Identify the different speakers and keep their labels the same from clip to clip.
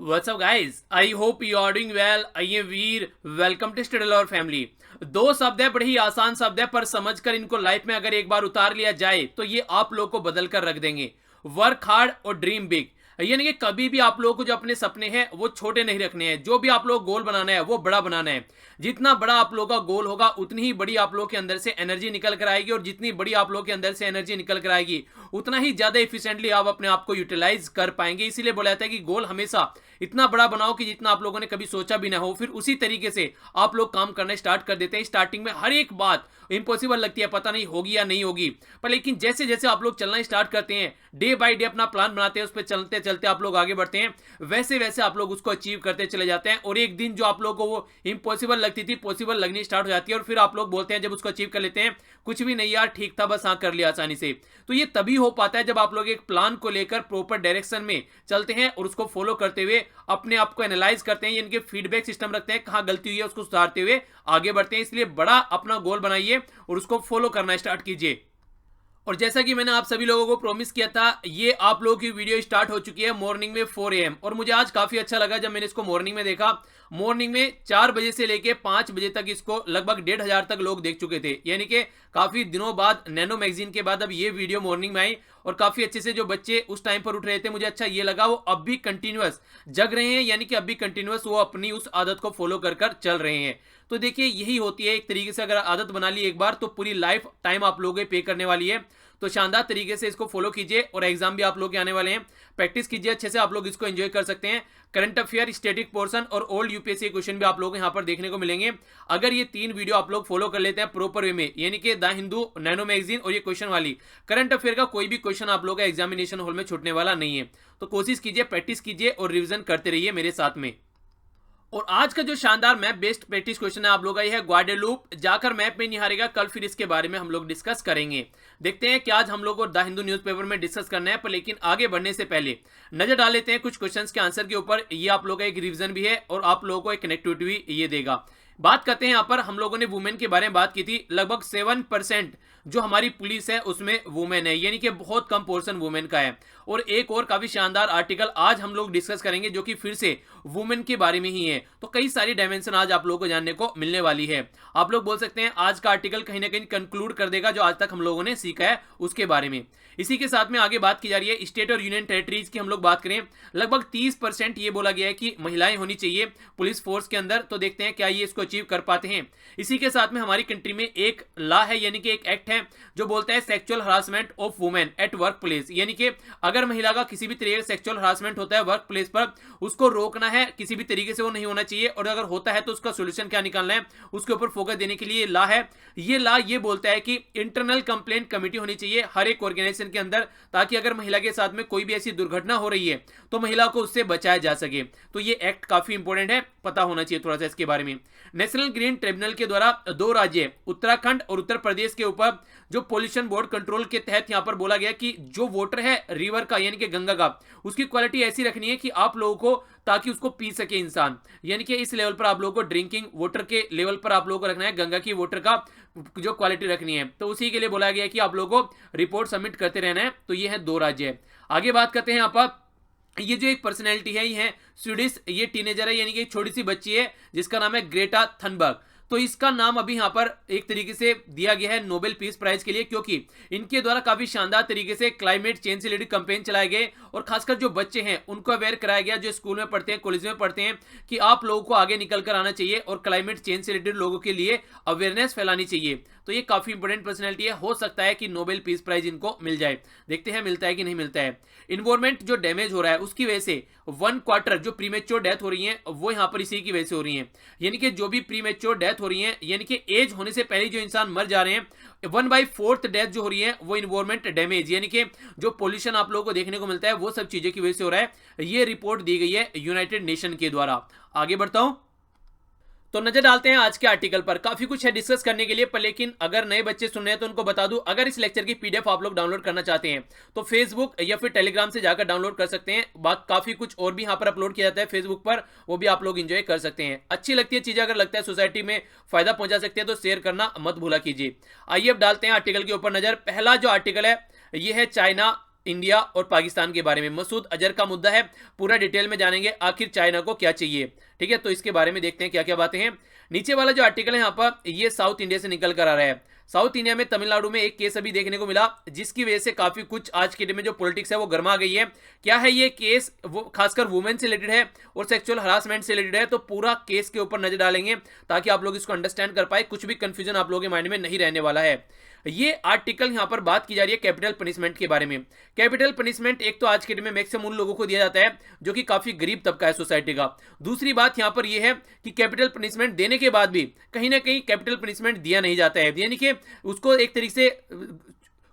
Speaker 1: What's up guys? I hope you are doing well. I am Veer. Welcome to study और family. दो शब्द है, बड़े ही आसान शब्द है, पर समझकर इनको लाइफ में अगर एक बार उतार लिया जाए तो ये आप लोग को बदल कर रख देंगे. वर्क हार्ड और ड्रीम बिग. यानी कि कभी भी आप लोगों को जो अपने सपने हैं वो छोटे नहीं रखने हैं. जो भी आप लोग गोल बनाना है वो बड़ा बनाना है. जितना बड़ा आप लोगों का गोल होगा उतनी ही बड़ी आप लोग के अंदर से एनर्जी निकल कर आएगी, और जितनी बड़ी आप लोग के अंदर से एनर्जी निकल कर आएगी उतना ही ज्यादा इफिशिएंटली आप अपने आप को यूटिलाइज कर पाएंगे. इसीलिए बोला जाता है कि गोल हमेशा इतना बड़ा बनाओ कि जितना आप लोगों ने कभी सोचा भी ना हो. फिर उसी तरीके से आप लोग काम करना स्टार्ट कर देते हैं. स्टार्टिंग में हर एक बात इंपॉसिबल लगती है, पता नहीं होगी या नहीं होगी, पर लेकिन जैसे जैसे आप लोग चलना स्टार्ट करते हैं, डे बाय डे अपना प्लान बनाते हैं, उस पर चलते चलते आप लोग आगे बढ़ते हैं, वैसे वैसे आप लोग उसको अचीव करते चले जाते हैं. और एक दिन जो आप लोग को वो इंपॉसिबल लगती थी पॉसिबल लगनी स्टार्ट हो जाती है, और फिर आप लोग बोलते हैं जब उसको अचीव कर लेते हैं, कुछ भी नहीं यार, ठीक था, बस हाँ कर लिया आसानी से. तो ये तभी हो पाता है जब आप लोग एक प्लान को लेकर प्रॉपर डायरेक्शन में चलते हैं और उसको फॉलो करते हुए अपने आप को एनालाइज करते हैं, यानी कि फीडबैक सिस्टम रखते हैं, कहां गलती हुई है उसको सुधारते हुए आगे बढ़ते हैं. इसलिए बड़ा अपना गोल बनाइए और उसको फॉलो करना स्टार्ट कीजिए. और जैसा कि मैंने आप सभी लोगों को प्रॉमिस किया था, ये आप लोगों की वीडियो स्टार्ट हो चुकी है मॉर्निंग में 4 AM, और मुझे आज काफी अच्छा लगा जब मैंने इसको मॉर्निंग में देखा. मॉर्निंग में 4 बजे से लेके 5 बजे तक इसको लगभग 1,500 तक लोग देख चुके थे. यानी कि काफी दिनों बाद, नैनो मैगजीन के बाद अब ये वीडियो मॉर्निंग में आई, और काफी अच्छे से जो बच्चे उस टाइम पर उठ रहे थे, मुझे अच्छा ये लगा वो अब भी कंटिन्यूअस जग रहे हैं, यानी कि अब भी कंटिन्यूअस वो अपनी उस आदत को फॉलो कर कर चल रहे हैं. तो देखिए यही होती है एक तरीके से, अगर आदत बना ली एक बार तो पूरी लाइफ टाइम आप लोगों पे करने वाली है. तो शानदार तरीके से इसको फॉलो कीजिए, और एग्जाम भी आप लोग के आने वाले हैं, प्रैक्टिस कीजिए अच्छे से, आप लोग इसको एंजॉय कर सकते हैं. करंट अफेयर, स्टैटिक पोर्शन और ओल्ड यूपीएससी क्वेश्चन भी आप लोग यहाँ पर देखने को मिलेंगे. अगर ये 3 वीडियो आप लोग फॉलो कर लेते हैं प्रॉपर वे में, यानी कि द हिंदू, नैनो मैगजीन और ये क्वेश्चन वाली, करंट अफेयर का कोई भी क्वेश्चन आप लोग का एग्जामिनेशन हॉल में छूटने वाला नहीं है. तो कोशिश कीजिए, प्रैक्टिस कीजिए और रिविजन करते रहिए मेरे साथ में. और आज का जो शानदार मैप बेस्ड प्रैक्टिस क्वेश्चन है आप लोग का, ये है ग्वाडेलूप जाकर मैप में नहीं हारेगा कल, फिर इसके बारे में हम लोग डिस्कस करेंगे. देखते हैं कि आज हम लोग को द हिंदू न्यूज़पेपर में डिस्कस करना है, पर लेकिन आगे बढ़ने से पहले नजर डाल लेते हैं कुछ क्वेश्चंस के आंसर के ऊपर. ये आप लोग का एक रिवीजन भी है और आप लोगों को एक कनेक्टिविटी भी ये देगा. बात करते हैं यहाँ पर, हम लोगों ने वुमेन के बारे में बात की थी. लगभग 7% जो हमारी पुलिस है उसमें वुमेन है, यानी कि बहुत कम पोर्शन वुमेन का है. और एक और काफी शानदार आर्टिकल आज हम लोग डिस्कस करेंगे जो कि फिर से वुमेन के बारे में ही है. तो कई सारी डायमेंशन आज आप लोगों को जानने को मिलने वाली है. आप लोग बोल सकते हैं आज का आर्टिकल कहीं ना कहीं कंक्लूड कर देगा जो आज तक हम लोगों ने सीखा है उसके बारे में. इसी के साथ में आगे बात की जा रही है स्टेट और यूनियन टेरिटरीज की. हम लोग बात करें, लगभग 30% ये बोला गया है कि महिलाएं होनी चाहिए पुलिस फोर्स के अंदर. तो देखते हैं क्या ये इसको अचीव कर पाते हैं. इसी के साथ में हमारी कंट्री में एक लॉ है, यानी कि एक एक्ट है जो बोलता है sexual harassment of women at work place. यानी कि अगर महिला का किसी भी तरीके से सेक्सुअल हरासमेंट होता है वर्क प्लेस पर, उसको रोकना है, किसी भी तरीके से वो नहीं होना चाहिए, और अगर होता है तो उसका सोल्यूशन क्या निकालना है उसके ऊपर फोकस देने के लिए लॉ है. ये लॉ ये बोलता है कि इंटरनल कंप्लेंट कमेटी होनी चाहिए हर एक ऑर्गेनाइजेशन के अंदर, ताकि अगर महिला के साथ में कोई भी ऐसी दुर्घटना हो रही है तो महिला को उससे बचाया जा सके. तो ये एक्ट काफी इंपॉर्टेंट है, पता होना चाहिए थोड़ा सा इसके बारे में. नेशनल ग्रीन ट्रिब्यूनल के द्वारा 2 राज्य उत्तराखंड और उत्तर प्रदेश के ऊपर जो पोल्यूशन बोर्ड कंट्रोल के तहत यहां पर बोला गया कि जो वाटर है रिवर का, यानी कि गंगा का, उसकी क्वालिटी ऐसी रखनी है कि आप लोगों को, ताकि उसको पी सके इंसान, यानी कि इस लेवल पर आप लोगों को ड्रिंकिंग वाटर के लेवल पर आप लोगों को रखना है, गंगा की वाटर का जो क्वालिटी रखनी है. तो उसी के लिए बोला गया कि आप लोगों को रिपोर्ट सबमिट करते रहना है. तो ये है 2 राज्य. आगे बात करते हैं यहाँ पर, ये जो एक पर्सनैलिटी है ये है स्वीडिश, ये टीनेजर है, यानी कि एक छोटी सी बच्ची है जिसका नाम है ग्रेटा थनबर्ग. तो इसका नाम अभी यहाँ पर एक तरीके से दिया गया है नोबेल पीस प्राइज के लिए, क्योंकि इनके द्वारा काफी शानदार तरीके से क्लाइमेट चेंज से रिलेटेड कैंपेन चलाए गए, और खासकर जो बच्चे हैं उनको अवेयर कराया गया, जो स्कूल में पढ़ते हैं, कॉलेज में पढ़ते हैं, कि आप लोगों को आगे निकल कर आना चाहिए और क्लाइमेट चेंज से रिलेटेड लोगों के लिए अवेयरनेस फैलानी चाहिए. तो ये काफी इंपॉर्टेंट पर्सनैलिटी है, हो सकता है कि नोबेल पीस प्राइज इनको मिल जाए. देखते हैं मिलता है कि नहीं मिलता है. इन्वायरमेंट जो डैमेज हो रहा है उसकी वजह से 1/4 जो प्रीमेच्योर डेथ हो रही है वो यहाँ पर इसी की वजह से हो रही है. यानी कि जो भी प्रीमेच्योर डेथ हो रही है, यानी कि एज होने से पहले जो इंसान मर जा रहे हैं, 1/4 डेथ जो हो रही है वो इन्वायरमेंट डैमेज, यानी कि जो पोल्यूशन आप लोगों को देखने को मिलता है वो सब चीजों की वजह से हो रहा है. ये रिपोर्ट दी गई है यूनाइटेड नेशन के द्वारा. आगे बढ़ता हूं तो नजर डालते हैं आज के आर्टिकल पर. काफी कुछ है डिस्कस करने के लिए, पर लेकिन अगर नए बच्चे सुन रहे हैं तो उनको बता दूं, अगर इस लेक्चर की पीडीएफ आप लोग डाउनलोड करना चाहते हैं तो फेसबुक या फिर टेलीग्राम से जाकर डाउनलोड कर सकते हैं. बात काफी कुछ और भी यहाँ पर अपलोड किया जाता है फेसबुक पर, वो भी आप लोग एंजॉय कर सकते हैं. अच्छी लगती है चीजें, अगर लगता है सोसाइटी में फायदा पहुंचा सकते हैं तो शेयर करना मत भूला कीजिए. आइए अब डालते हैं आर्टिकल के ऊपर नजर. पहला जो आर्टिकल है ये है चाइना इंडिया और पाकिस्तान के बारे में। मसूद अजहर का मुद्दा है, पूरा डिटेल में जानेंगे आखिर चाइना को क्या चाहिए। ठीक है, तो इसके बारे में देखते हैं क्या क्या बातें हैं। नीचे वाला जो आर्टिकल है यहाँ पर, ये साउथ इंडिया से निकल कर आ रहा है। साउथ इंडिया में तमिलनाडु में एक केस अभी देखने को मिला, जिसकी वजह से काफी कुछ आज के डे में जो पॉलिटिक्स है वो गर्मा गई है। क्या है ये केस? वो खासकर वुमेन से रिलेटेड है और सेक्सुअल हरासमेंट से रिलेटेड है। तो पूरा केस के ऊपर नजर डालेंगे ताकि आप लोग इसको अंडरस्टैंड कर पाए, कुछ भी कंफ्यूजन आप लोगों के माइंड में नहीं रहने वाला है। ये आर्टिकल यहां पर बात की जा रही है कैपिटल पनिशमेंट के बारे में। कैपिटल पनिशमेंट एक तो आज के डे में मैक्सिमम उन लोगों को दिया जाता है जो कि काफी गरीब तबका है सोसाइटी का। दूसरी बात यहां पर यह है कि कैपिटल पनिशमेंट देने के बाद भी कहीं ना कहीं कैपिटल पनिशमेंट दिया नहीं जाता है, यानी कि उसको एक तरीके से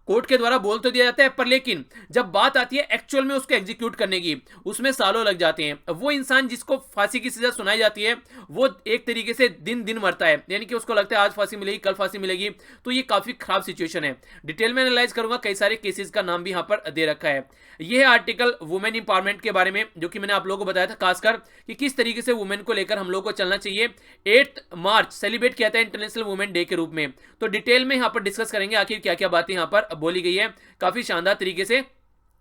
Speaker 1: कोर्ट के द्वारा बोल तो दिया जाता है, पर लेकिन जब बात आती है एक्चुअल में उसको एग्जीक्यूट करने की, उसमें सालों लग जाते हैं। वो इंसान जिसको फांसी की सजा सुनाई जाती है वो एक तरीके से दिन दिन मरता है, यानी कि उसको लगता है आज फांसी मिलेगी, कल फांसी मिलेगी। तो ये काफी खराब सिचुएशन है। डिटेल में एनालाइज करूंगा, कई सारे केसेस का नाम भी यहां पर दे रखा है। यह आर्टिकल वुमेन इंपावरमेंट के बारे में, जो कि मैंने आप लोगों को बताया था खासकर कि किस तरीके से वुमेन को लेकर हम लोग को चलना चाहिए। 8 मार्च सेलिब्रेट किया था इंटरनेशनल वुमेन डे के रूप में। तो डिटेल में यहां पर डिस्कस करेंगे आखिर क्या क्या बातें यहां पर बोली गई है। काफी शानदार तरीके से,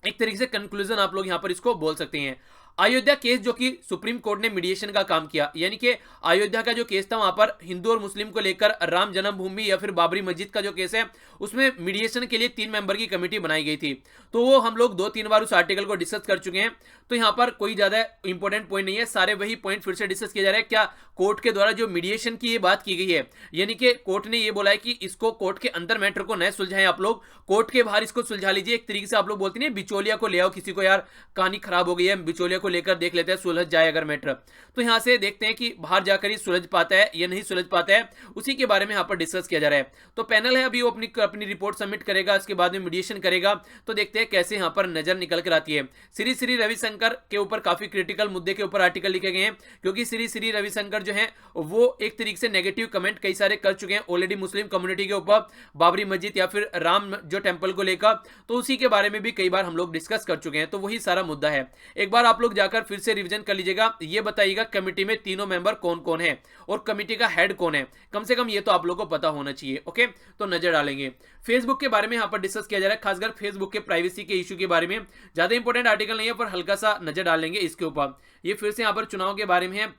Speaker 1: एक तरीके से कंक्लूजन आप लोग यहां पर इसको बोल सकते हैं। अयोध्या केस, जो कि सुप्रीम कोर्ट ने मीडिएशन का काम किया, यानी कि अयोध्या का जो केस था वहां पर हिंदू और मुस्लिम को लेकर राम जन्मभूमि या फिर बाबरी मस्जिद का जो केस है, उसमें मीडिएशन के लिए 3 मेंबर की कमेटी बनाई गई थी। तो वो हम लोग 2-3 बार उस आर्टिकल को डिस्कस कर चुके हैं, तो यहां पर कोई ज्यादा इंपॉर्टेंट पॉइंट नहीं है, सारे वही पॉइंट फिर से डिस्कस किया जा रहा है। क्या कोर्ट के द्वारा जो मीडिएशन की ये बात की गई है, यानी कि कोर्ट ने ये बोला है कि इसको कोर्ट के अंदर मैटर को न सुलझाएं, आप लोग कोर्ट के बाहर इसको सुलझा लीजिए। एक तरीके से आप लोग बोलते हैं बिचौलिया को ले आओ, किसी को यार कहानी खराब हो गई है, बिचौलिया को लेकर देख लेते हैं सुलझ जाए अगर मैटर। तो यहां से देखते हैं कि बाहर जाकर ही सुलझ पाता है या नहीं सुलझ पाता है, उसी के बारे में यहां पर डिस्कस किया जा रहा है। तो पैनल है अभी वो अपनी रिपोर्ट सबमिट करेगा, उसके बाद में मीडिएशन करेगा। तो देखते हैं कैसे यहां पर नजर निकल कर आती है। श्री रविशंकर के ऊपर काफी क्रिटिकल मुद्दे के ऊपर आर्टिकल लिखे गए हैं, क्योंकि श्री रविशंकर जो है वो एक तरीके से नेगेटिव कमेंट कई सारे कर चुके हैं ऑलरेडी मुस्लिम कम्युनिटी के ऊपर, बाबरी मस्जिद या फिर राम जो टेंपल को लेकर। तो उसी के बारे में भी कई बार हम लोग डिस्कस कर चुके हैं। तो वही सारा मुद्दा है, एक बार आप लोग जाकर फिर से रिवीजन कर लीजिएगा। ये बताइएगा कमेटी में तीनों मेंबर कौन कौन है और कमेटी का हेड कौन है, कम से कम ये तो आप लोगों को पता होना चाहिए। ओके, तो नजर डालेंगे। फेसबुक के बारे में यहां पर डिस्कस किया जा रहा है, खासकर फेसबुक के प्राइवेसी के इशू के बारे में। ज्यादा इंपॉर्टेंट आर्टिकल नहीं है, पर हल्का सा नजर डालेंगे इसके ऊपर। ये फिर से यहां पर चुनाव के बारे में है,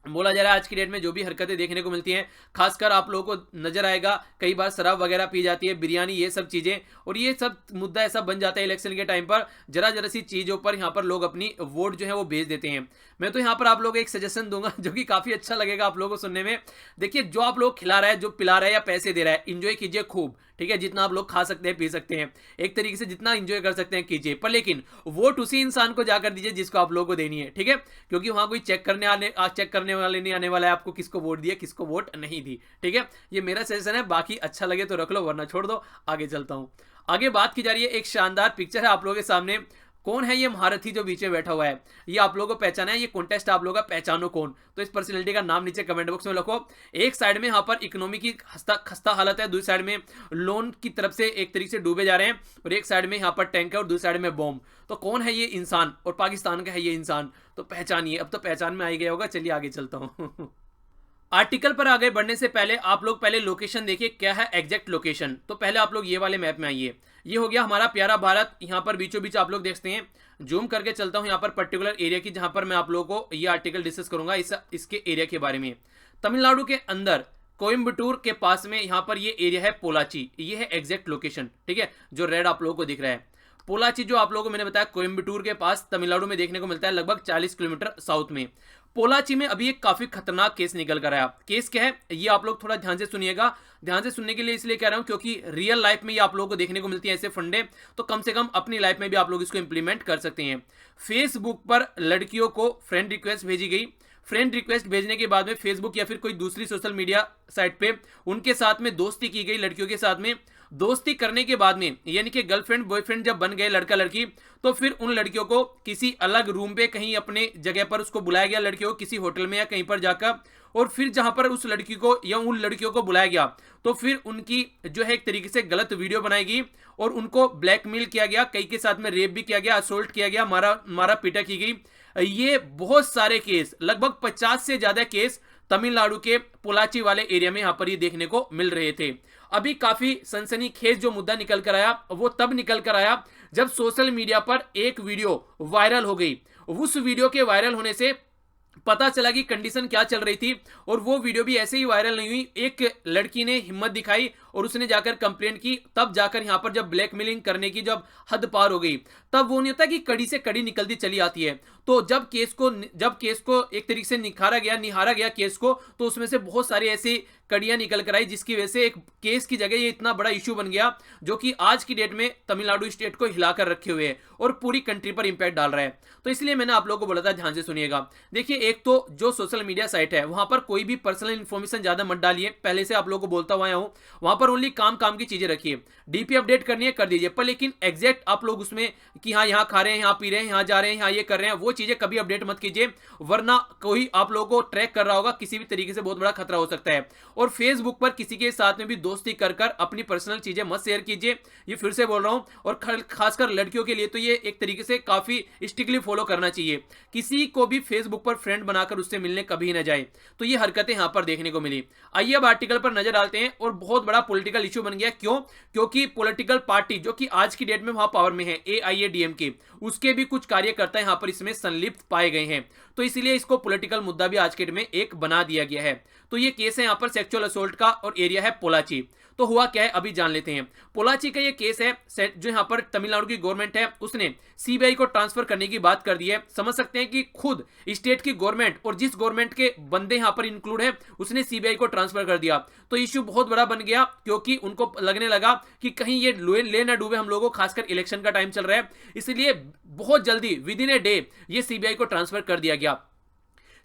Speaker 1: बोला जा रहा है आज की डेट में जो भी हरकतें देखने को मिलती हैं, खासकर आप लोगों को नजर आएगा कई बार शराब वगैरह पी जाती है, बिरयानी, ये सब चीजें, और ये सब मुद्दा ऐसा बन जाता है इलेक्शन के टाइम पर, जरा जरा सी चीजों पर यहाँ पर लोग अपनी वोट जो है वो भेज देते हैं। मैं तो यहाँ पर आप लोगों को एक सजेशन दूंगा जो कि काफी अच्छा लगेगा आप लोगों को सुनने में। देखिए, जो आप लोग खिला रहा है, जो पिला रहा है या पैसे दे रहा है, इंजॉय कीजिए खूब, ठीक है, जितना आप लोग खा सकते हैं, पी सकते हैं, एक तरीके से जितना एंजॉय कर सकते हैं कीजिए, पर लेकिन वोट उसी इंसान को जाकर दीजिए जिसको आप लोगों को देनी है, ठीक है, क्योंकि वहां कोई चेक करने वाले नहीं आने वाला है आपको किसको वोट दिया, किसको वोट नहीं दी। ठीक है, ये मेरा सजेशन है, बाकी अच्छा लगे तो रख लो, वरना छोड़ दो। आगे चलता हूं। आगे बात की जा रही है, एक शानदार पिक्चर है आप लोगों के सामने। कौन है ये महारथी जो बीच में बैठा हुआ है? ये आप लोगों को पहचाना है, ये कॉन्टेस्ट आप लोगों का, पहचानो कौन। तो इस पर्सनैलिटी का नाम नीचे कमेंट बॉक्स में लिखो। एक साइड में यहाँ पर इकोनॉमी की खस्ता हालत है, दूसरी साइड में लोन की तरफ से एक तरीके से डूबे जा रहे हैं, और एक साइड में यहाँ पर टैंक है और दूसरी साइड में बॉम्ब। तो कौन है ये इंसान और पाकिस्तान का है ये इंसान, तो पहचानिए। अब तो पहचान में आ ही गया होगा। चलिए आगे चलता हूँ। आर्टिकल पर आगे बढ़ने से पहले आप लोग पहले लोकेशन देखिए, क्या है एग्जैक्ट लोकेशन। तो पहले आप लोग ये वाले मैप में आइए। ये हो गया हमारा प्यारा भारत, यहाँ पर बीचों बीच आप लोग देखते हैं। जूम करके चलता हूँ यहाँ पर पर्टिकुलर एरिया की, जहां पर मैं आप लोगों को ये आर्टिकल डिस्कस करूंगा इसके एरिया के बारे में। तमिलनाडु के अंदर कोयम्बटूर के पास में यहाँ पर ये एरिया है पोलाची, ये है एग्जैक्ट लोकेशन, ठीक है, जो रेड आप लोगों को दिख रहा है। पोलाची जो आप लोगों को मैंने बताया कोयम्बटूर के पास तमिलनाडु में देखने को मिलता है, लगभग 40 किलोमीटर साउथ में। पोलाची में अभी एक काफी खतरनाक केस निकल कर आया। केस क्या है ये आप लोग थोड़ा ध्यान से सुनिएगा। ध्यान से सुनने के लिए इसलिए कह रहा हूं क्योंकि रियल लाइफ में ये आप लोगों को देखने को मिलती है ऐसे फंडे, तो कम से कम अपनी लाइफ में भी आप लोग इसको इंप्लीमेंट कर सकते हैं। फेसबुक पर लड़कियों को फ्रेंड रिक्वेस्ट भेजी गई। फ्रेंड रिक्वेस्ट भेजने के बाद में फेसबुक या फिर कोई दूसरी सोशल मीडिया साइट पे उनके साथ में दोस्ती की गई, लड़कियों के साथ में दोस्ती करने के बाद में, यानी कि गर्लफ्रेंड बॉयफ्रेंड जब बन गए लड़का लड़की, तो फिर उन लड़कियों को किसी अलग रूम पे कहीं अपने जगह पर उसको बुलाया गया, लड़कियों को किसी होटल में या कहीं पर जाकर, और फिर जहां पर उस लड़की को या उन लड़कियों को बुलाया गया, तो फिर उनकी जो है एक तरीके से गलत वीडियो बनाई गई और उनको ब्लैकमेल किया गया, कई के साथ में रेप भी किया गया, असोल्ट किया गया, मारा पीटा की गई। ये बहुत सारे केस, लगभग 50 से ज्यादा केस तमिलनाडु के पोलाची वाले एरिया में यहां पर ये देखने को मिल रहे थे। अभी काफी सनसनीखेज जो मुद्दा निकल कर आया वो तब निकल कर आया जब सोशल मीडिया पर एक वीडियो वायरल हो गई, उस वीडियो के वायरल होने से पता चला कि कंडीशन क्या चल रही थी, और वो वीडियो भी ऐसे ही वायरल नहीं हुई। एक लड़की ने हिम्मत दिखाई और उसने जाकर कंप्लेंट की, तब जाकर यहां पर जब ब्लैकमेलिंग करने की जब हद पार हो गई, तब वो नहीं होता कि कड़ी से कड़ी निकलती चली आती है। तो जब केस को एक तरीके से निहारा गया केस को, तो उसमें से बहुत सारी ऐसी कड़ियां निकल कर आई, जिसकी वजह से एक केस की जगह ये इतना बड़ा इश्यू बन गया, जो कि आज की डेट में तमिलनाडु स्टेट को हिलाकर रखे हुए है और पूरी कंट्री पर इंपैक्ट डाल रहा है। तो इसलिए मैंने आप लोगों को बोला था, ध्यान से सुनिएगा। देखिए, एक तो जो सोशल मीडिया साइट है, वहां पर कोई भी पर्सनल इंफॉर्मेशन ज्यादा मत डालिए, पहले से आप लोगों को बोलता हुआ आया हूं। वहां पर ओनली काम की चीजें रखिए। डीपी अपडेट करनी है कर दीजिए, पर लेकिन एग्जैक्ट आप लोग उसमें कि हाँ यहाँ खा रहे हैं, यहाँ पी रहे हैं, यहाँ जा रहे हैं, यहाँ ये कर रहे हैं, वो चीजें कभी अपडेट मत कीजिए, वरना कोई आप लोगों को ट्रैक कर रहा होगा, किसी भी तरीके से बहुत बड़ा खतरा हो सकता है। और फेसबुक पर किसी के साथ में भी दोस्ती कर अपनी पर्सनल चीजें मत शेयर कीजिए, ये फिर से बोल रहा हूं। और खासकर लड़कियों के लिए तो ये एक तरीके से काफी स्ट्रिक्टली फॉलो करना चाहिए। किसी को भी फेसबुक पर फ्रेंड बनाकर उससे मिलने कभी ना जाए। तो ये हरकतें यहां पर देखने को मिली। आइए अब आर्टिकल पर नजर डालते हैं। और बहुत बड़ा पॉलिटिकल इश्यू बन गया, क्यों? क्योंकि पॉलिटिकल पार्टी जो कि आज की डेट में वहां पावर में है, AIADMK, उसके भी कुछ कार्यकर्ता यहां पर इसमें संलिप्त पाए गए हैं। तो इसलिए इसको पॉलिटिकल मुद्दा भी आज के डेट में एक बना दिया गया है। तो ये केस है यहां पर सेक्सुअल असोल्ट का, और एरिया है पोलाची। तो हुआ क्या है अभी जान लेते हैं। पोलाची का ये केस है, जो यहां पर तमिलनाडु की गवर्नमेंट है उसने CBI को ट्रांसफर करने की बात कर दी है। समझ सकते हैं कि खुद स्टेट की गवर्नमेंट और जिस गवर्नमेंट के बंदे यहां पर इंक्लूड है, उसने CBI को ट्रांसफर कर दिया। तो इश्यू बहुत बड़ा बन गया, क्योंकि उनको लगने लगा कि कहीं ये ले ना डूबे हम लोगों, खासकर इलेक्शन का टाइम चल रहा है। इसलिए बहुत जल्दी विद इन ए डे ये CBI को ट्रांसफर कर दिया गया।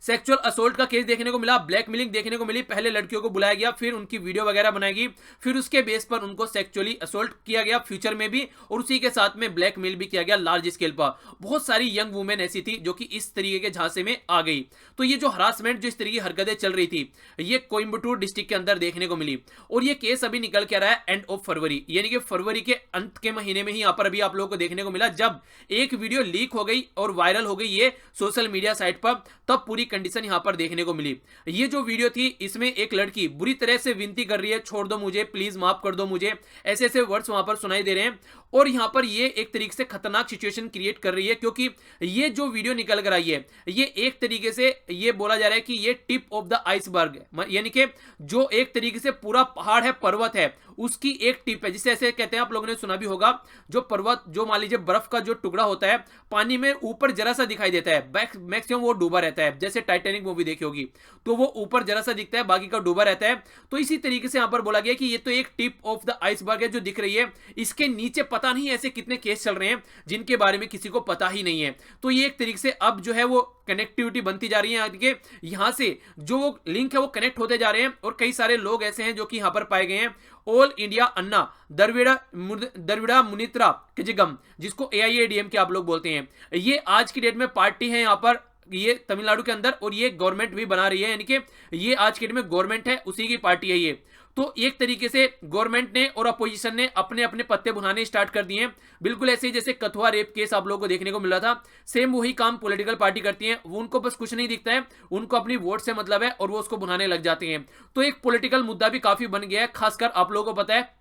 Speaker 1: सेक्सुअल असोल्ट का केस देखने को मिला, ब्लैकमेलिंग देखने को मिली। पहले लड़कियों को बुलाया गया, फिर उनकी वीडियो वगैरह बनाई, फिर उसके बेस पर उनको सेक्सुअली असोल्ट किया गया फ्यूचर में भी, और उसी के साथ में ब्लैकमेल भी किया गया लार्ज स्केल पर। बहुत सारी यंग वुमेन ऐसी थी जो कि इस तरीके के झांसे में आ गई। तो ये जो हरासमेंट, जो इस तरीके की हरकतें चल रही थी, ये कोयम्बटूर डिस्ट्रिक्ट के अंदर देखने को मिली। और ये केस अभी निकल के आ रहा है एंड ऑफ फरवरी, यानी कि फरवरी के अंत के महीने में ही यहां पर अभी आप लोगों को देखने को मिला, जब एक वीडियो लीक हो गई और वायरल हो गई ये सोशल मीडिया साइट पर। तब पूरी कंडीशन यहां पर देखने को मिली। ये जो वीडियो थी, इसमें एक लड़की बुरी तरह से विनती कर रही है, छोड़ दो मुझे, प्लीज माफ कर दो मुझे, ऐसे ऐसे वर्ड्स वहां पर सुनाई दे रहे हैं। और यहां पर ये एक तरीके से खतरनाक सिचुएशन क्रिएट कर रही है, क्योंकि ये जो वीडियो निकल कर आई है, ये एक तरीके से ये बोला जा रहा है कि ये टिप ऑफ द आइसबर्ग, यानी कि जो एक तरीके से पूरा पहाड़ है, पर्वत है, उसकी एक टिप है। जिसे ऐसे कहते हैं, आप लोगों ने सुना भी होगा, जो पर्वत, जो मान लीजिए बर्फ का जो टुकड़ा होता है, पानी में ऊपर जरा सा दिखाई देता है, मैक्सिमम वो डूबा रहता है। जैसे टाइटैनिक मूवी देखी होगी, तो वो ऊपर जरा सा दिखता है, बाकी का डूबा रहता है। तो इसी तरीके से यहां पर बोला गया कि ये तो एक टिप ऑफ द आइसबर्ग है जो दिख रही है, इसके नीचे पता नहीं ऐसे कितने केस चल रहे हैं जिनके बारे में किसी को पता ही नहीं है। तो ये एक तरीके से अब जो है वो कनेक्टिविटी बनती जा रही है, यहां से जो लिंक है वो कनेक्ट होते जा रहे हैं। और कई सारे लोग ऐसे हैं जो कि यहां पर पाए गए हैं। ऑल इंडिया अन्ना द्रविड़ा मुनित्रा कजगम, जिसको AIADMK आप लोग बोलते हैं, ये आज की डेट में पार्टी है यहां पर, ये तमिलनाडु के अंदर, और ये गवर्नमेंट भी बना रही है, यानी कि ये आज के डेट में गवर्नमेंट है, उसी की पार्टी है ये। तो एक तरीके से गवर्नमेंट ने और अपोजिशन ने अपने अपने पत्ते बुनाने स्टार्ट कर दिए हैं। बिल्कुल ऐसे ही जैसे कथुआ रेप केस आप लोगों को देखने को मिल रहा था, सेम वही काम पॉलिटिकल पार्टी करती है। वो उनको बस कुछ नहीं दिखता है, उनको अपनी वोट से मतलब है, और वो उसको बुनाने लग जाते हैं। तो एक पॉलिटिकल मुद्दा भी काफी बन गया है। खासकर आप लोगों को पता है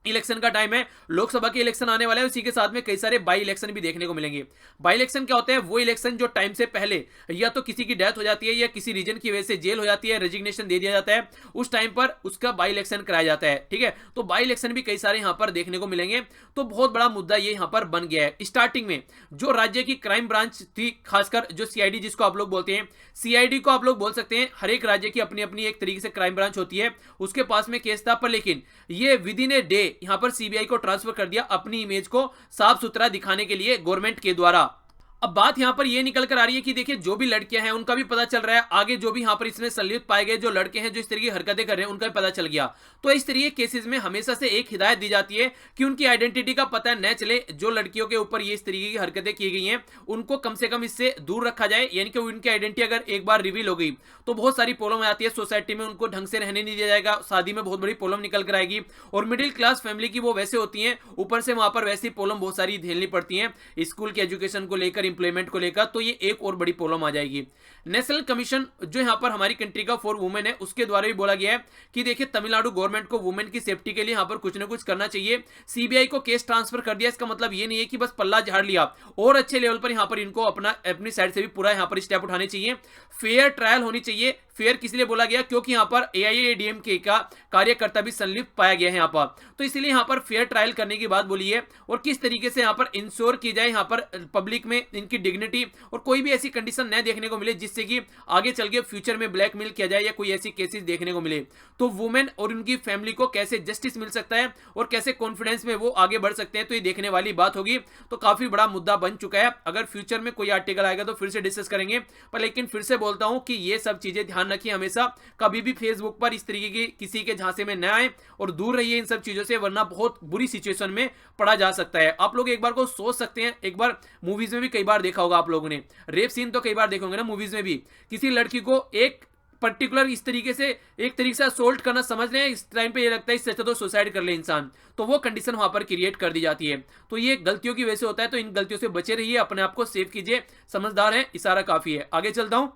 Speaker 1: इलेक्शन का टाइम है, लोकसभा के इलेक्शन आने वाले हैं, उसी के साथ में कई सारे बाई इलेक्शन भी देखने को मिलेंगे। बाई इलेक्शन क्या होता है? वो इलेक्शन जो टाइम से पहले या तो किसी की डेथ हो जाती है या किसी रीजन की वजह से जेल हो जाती है, रेजिग्नेशन दे दिया जाता है, उस टाइम पर उसका बाई इलेक्शन कराया जाता है। ठीक है, तो बाई इलेक्शन भी कई सारे यहां पर देखने को मिलेंगे। तो बहुत बड़ा मुद्दा ये यहां पर बन गया है। स्टार्टिंग में जो राज्य की क्राइम ब्रांच थी, खासकर जो CID जिसको आप लोग बोलते हैं, CID को आप लोग बोल सकते हैं, हर एक राज्य की अपनी अपनी एक तरीके से क्राइम ब्रांच होती है, उसके पास में केस था। पर लेकिन ये विद इन ए डे यहां पर CBI को ट्रांसफर कर दिया, अपनी इमेज को साफ सुथरा दिखाने के लिए गवर्नमेंट के द्वारा। अब बात यहां पर यह निकल कर आ रही है कि देखिए, जो भी लड़कियां हैं उनका भी पता चल रहा है, आगे जो भी यहां पर इसमें संलिप्त पाए गए जो लड़के हैं जो इस तरह की हरकतें कर रहे हैं, उनका भी पता चल गया। तो इस तरह के केसेस में हमेशा से एक हिदायत दी जाती है कि उनकी आइडेंटिटी का पता न चले। जो लड़कियों के ऊपर ये इस तरीके की हरकतें की गई हैं, उनको कम से कम इससे दूर रखा जाए, यानी कि उनकी आइडेंटिटी अगर एक बार रिवील हो गई तो बहुत सारी प्रॉब्लम आती है सोसाइटी में, उनको ढंग से रहने नहीं दिया जाएगा, शादी में बहुत बड़ी प्रॉब्लम निकल कर आएगी। और मिडिल क्लास फैमिली की वो वैसे होती हैं, ऊपर से वहां पर वैसी प्रॉब्लम बहुत सारी झेलनी पड़ती हैं, स्कूल की एजुकेशन को लेकर इंप्लॉयमेंट को लेकर, तो ये एक और बड़ी प्रॉब्लम आ जाएगी। नेशनल कमीशन जो यहाँ पर हमारी कंट्री का फॉर वुमेन है, उसके द्वारा भी बोला गया है कि देखिए तमिलनाडु गवर्नमेंट को वुमेन की सेफ्टी के लिए यहाँ पर कुछ ना कुछ करना चाहिए। सीबीआई को केस ट्रांसफर कर दिया, इसका मतलब ये नहीं है कि बस पल्ला झाड़ लिया, और अच्छे लेवल पर यहाँ पर इनको अपनी साइड से भी पूरा यहाँ पर स्टेप उठाने चाहिए। फेयर ट्रायल होनी चाहिए। फेयर किस लिए बोला गया, क्योंकि यहाँ पर एआईएडीएमके का कार्यकर्ता भी संलिप्त पाया गया है यहाँ पर, तो इसलिए यहाँ पर फेयर ट्रायल करने की बात बोली है, और किस तरीके से यहाँ पर इंश्योर की जाए यहाँ पर पब्लिक में इनकी डिग्निटी, और कोई भी ऐसी कंडीशन न देखने को मिले जिससे कि आगे चल के फ्यूचर में ब्लैकमेल किया जाए या कोई ऐसी केसेस देखने को मिले। तो वुमेन और उनकी फैमिली को कैसे जस्टिस मिल सकता है और कैसे कॉन्फिडेंस में वो आगे बढ़ सकते हैं, तो ये देखने वाली बात होगी। तो काफी बड़ा मुद्दा बन चुका है। अगर फ्यूचर में कोई आर्टिकल आएगा तो फिर से डिस्कस करेंगे, पर लेकिन फिर से बोलता हूं कि ये सब चीजें ध्यान रखिए हमेशा, कभी भी फेसबुक पर इस तरीके की किसी के झांसे में न आए और दूर रहिए इन सब चीजों से, वरना बहुत बुरी सिचुएशन में पड़ा जा सकता है। आप लोग एक बार को सोच सकते हैं, एक बार मूवीज में भी कई बार देखा होगा आप लोगों ने, रेप सीन तो कई बार देखोगे ना मूवीज में भी, किसी लड़की को एक पर्टिकुलर इस तरीके से एक तरीके से असोल्ट करना समझ रहे हैं, इस टाइम पे ये लगता है इससे अच्छा तो सुसाइड कर ले इंसान, तो वो कंडीशन वहां पर क्रिएट कर दी जाती है। तो ये गलतियों की वजह से होता है, तो इन गलतियों से बचे रहिए, अपने आप को सेव कीजिए। समझदार है, इशारा काफी है। आगे चलता हूं।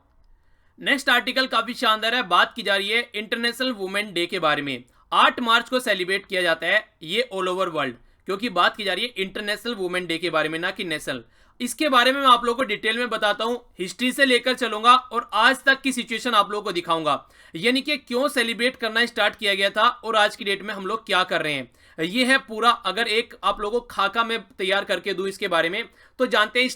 Speaker 1: नेक्स्ट आर्टिकल काफी शानदार है। बात की जा रही है इंटरनेशनल वुमेन डे के बारे में। 8 मार्च को सेलिब्रेट किया जाता है ये ऑल ओवर वर्ल्ड, क्योंकि बात की जा रही है इंटरनेशनल वुमेन डे के बारे में, ना कि नेशनल। इसके बारे में मैं आप लोगों को डिटेल में बताता हूं, हिस्ट्री से लेकर चलूंगा और आज तक की सिचुएशन आप लोगों को दिखाऊंगा, यानी कि क्यों सेलिब्रेट करना स्टार्ट किया गया था और आज की डेट में हम लोग क्या कर रहे हैं। ये है पूरा, अगर एक आप लोगों को खाका में तैयार करके दूं इसके बारे में, तो जानते हैं